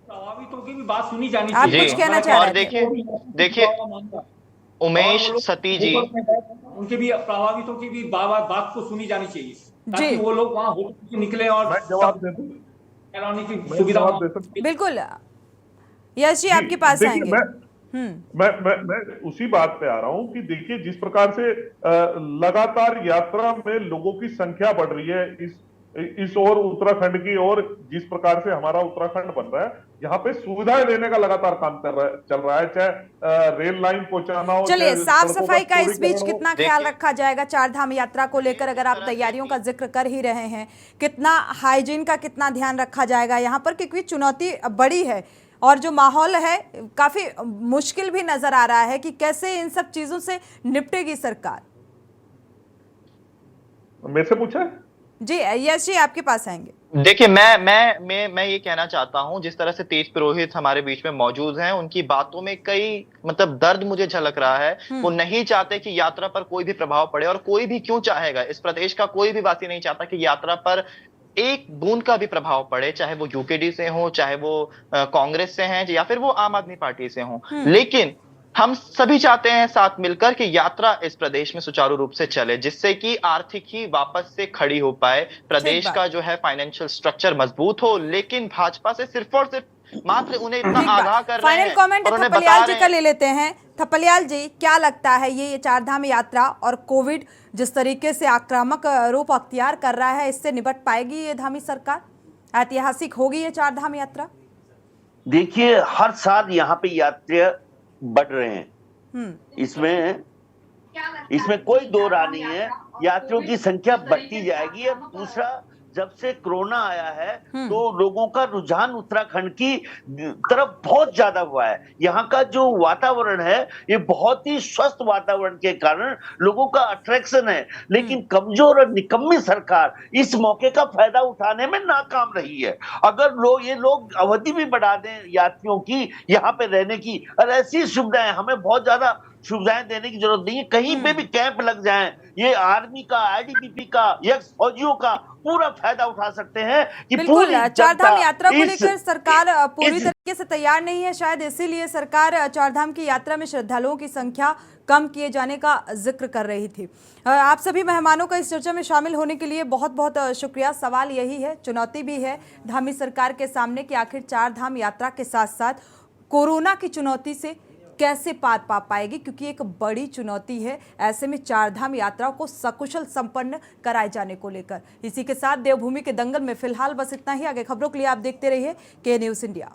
Speaker 9: प्रभावितों की भी बात सुनी जानी
Speaker 1: चाहिए, आप कुछ कहना चाह रहे
Speaker 6: हैं? देखिए उमेश सती जी,
Speaker 9: उनके भी प्रभावितों की भी बात को सुनी जानी चाहिए, ताकि वो लोग वहां होकर निकले और
Speaker 5: जवाब दे दूं,
Speaker 9: की सुविधा।
Speaker 1: बिल्कुल यश जी आपके पास आएंगे।
Speaker 5: मैं उसी बात पे आ रहा हूं कि देखिए, जिस प्रकार से लगातार यात्रा में लोगों की संख्या बढ़ रही है इस ओर उत्तराखंड की ओर, जिस प्रकार से हमारा उत्तराखंड बन रहा है, यहाँ पे सुविधाएं देने का लगातार काम चल रहा है, चाहे रेल लाइन पहुंचाना हो।
Speaker 1: चलिए, साफ सफाई का इस बीच कितना ख्याल रखा जाएगा चारधाम यात्रा को लेकर, अगर आप तैयारियों का जिक्र कर ही रहे हैं, कितना हाइजीन का कितना ध्यान रखा जाएगा यहाँ पर, क्योंकि चुनौती बड़ी है और जो माहौल है काफी मुश्किल भी नजर आ रहा है कि कैसे इन सब चीजों से निपटेगी सरकार।
Speaker 5: मेरे से पूछा
Speaker 1: जी, यश जी आपके पास आएंगे।
Speaker 6: देखिए, मैं ये कहना चाहता हूं, जिस तरह से तेज पुरोहित हमारे बीच में मौजूद हैं, उनकी बातों में कई मतलब दर्द मुझे झलक रहा है। वो नहीं चाहते कि यात्रा पर कोई भी प्रभाव पड़े, और कोई भी क्यों चाहेगा, इस प्रदेश का कोई भी वासी नहीं चाहता कि यात्रा पर एक बूंद का भी प्रभाव पड़े, चाहे वो यूकेडी से हो, चाहे वो कांग्रेस से हैं या फिर वो आम आदमी पार्टी से हो, लेकिन हम सभी चाहते हैं साथ मिलकर कि यात्रा इस प्रदेश में सुचारू रूप से चले, जिससे कि आर्थिक ही वापस से खड़ी हो पाए, प्रदेश का जो है फाइनेंशियल स्ट्रक्चर मजबूत हो। लेकिन भाजपा से सिर्फ और सिर्फ मात्र उन्हें इतना आगाह कर रहे
Speaker 1: फाइनल
Speaker 6: हैं
Speaker 1: कमेंट
Speaker 6: और उन्हें
Speaker 1: थपलियाल
Speaker 6: बता
Speaker 1: जी
Speaker 6: रहे
Speaker 1: का
Speaker 6: हैं।
Speaker 1: ले लेते हैं। थपलियाल जी, क्या लगता है ये चारधाम यात्रा और कोविड जिस तरीके से आक्रामक रूप अख्तियार कर रहा है, इससे निपट पाएगी ये धामी सरकार? ऐतिहासिक होगी ये चारधाम यात्रा?
Speaker 8: देखिए, हर साल यहाँ पे यात्री बढ़ रहे हैं, इसमें कोई दो राय नहीं है, यात्रियों की संख्या बढ़ती जाएगी। और दूसरा, जब से कोरोना आया है तो लोगों का रुझान उत्तराखंड की तरफ बहुत ज्यादा हुआ है। यहाँ का जो वातावरण है ये बहुत ही स्वस्थ वातावरण के कारण लोगों का अट्रैक्शन है, लेकिन कमजोर और निकम्मी सरकार इस मौके का फायदा उठाने में नाकाम रही है। अगर ये लोग अवधि भी बढ़ा दें यात्रियों की यहाँ पे रहने की, और ऐसी सुविधाएं, हमें बहुत ज्यादा सुविधाएं देने की जरूरत नहीं है, कहीं पे भी कैंप लग जाएं, ये आर्मी का, आईटीबीपी का, एक्स फौजियों का पूरा फायदा उठा सकते हैं कि
Speaker 1: बिल्कुल। चारधाम यात्रा को लेकर सरकार पूरी तरीके से तैयार नहीं है, शायद इसीलिए सरकार चारधाम की यात्रा में श्रद्धालुओं की संख्या कम किए जाने का जिक्र कर रही थी। आप सभी मेहमानों का इस चर्चा में शामिल होने के लिए बहुत बहुत शुक्रिया। सवाल यही है, चुनौती भी है धामी सरकार के सामने कि आखिर चारधाम यात्रा के साथ साथ कोरोना की चुनौती से कैसे पार पा पाएगी, क्योंकि एक बड़ी चुनौती है ऐसे में चारधाम यात्राओं को सकुशल संपन्न कराए जाने को लेकर। इसी के साथ देवभूमि के दंगल में फिलहाल बस इतना ही। आगे खबरों के लिए आप देखते रहिए के न्यूज़ इंडिया।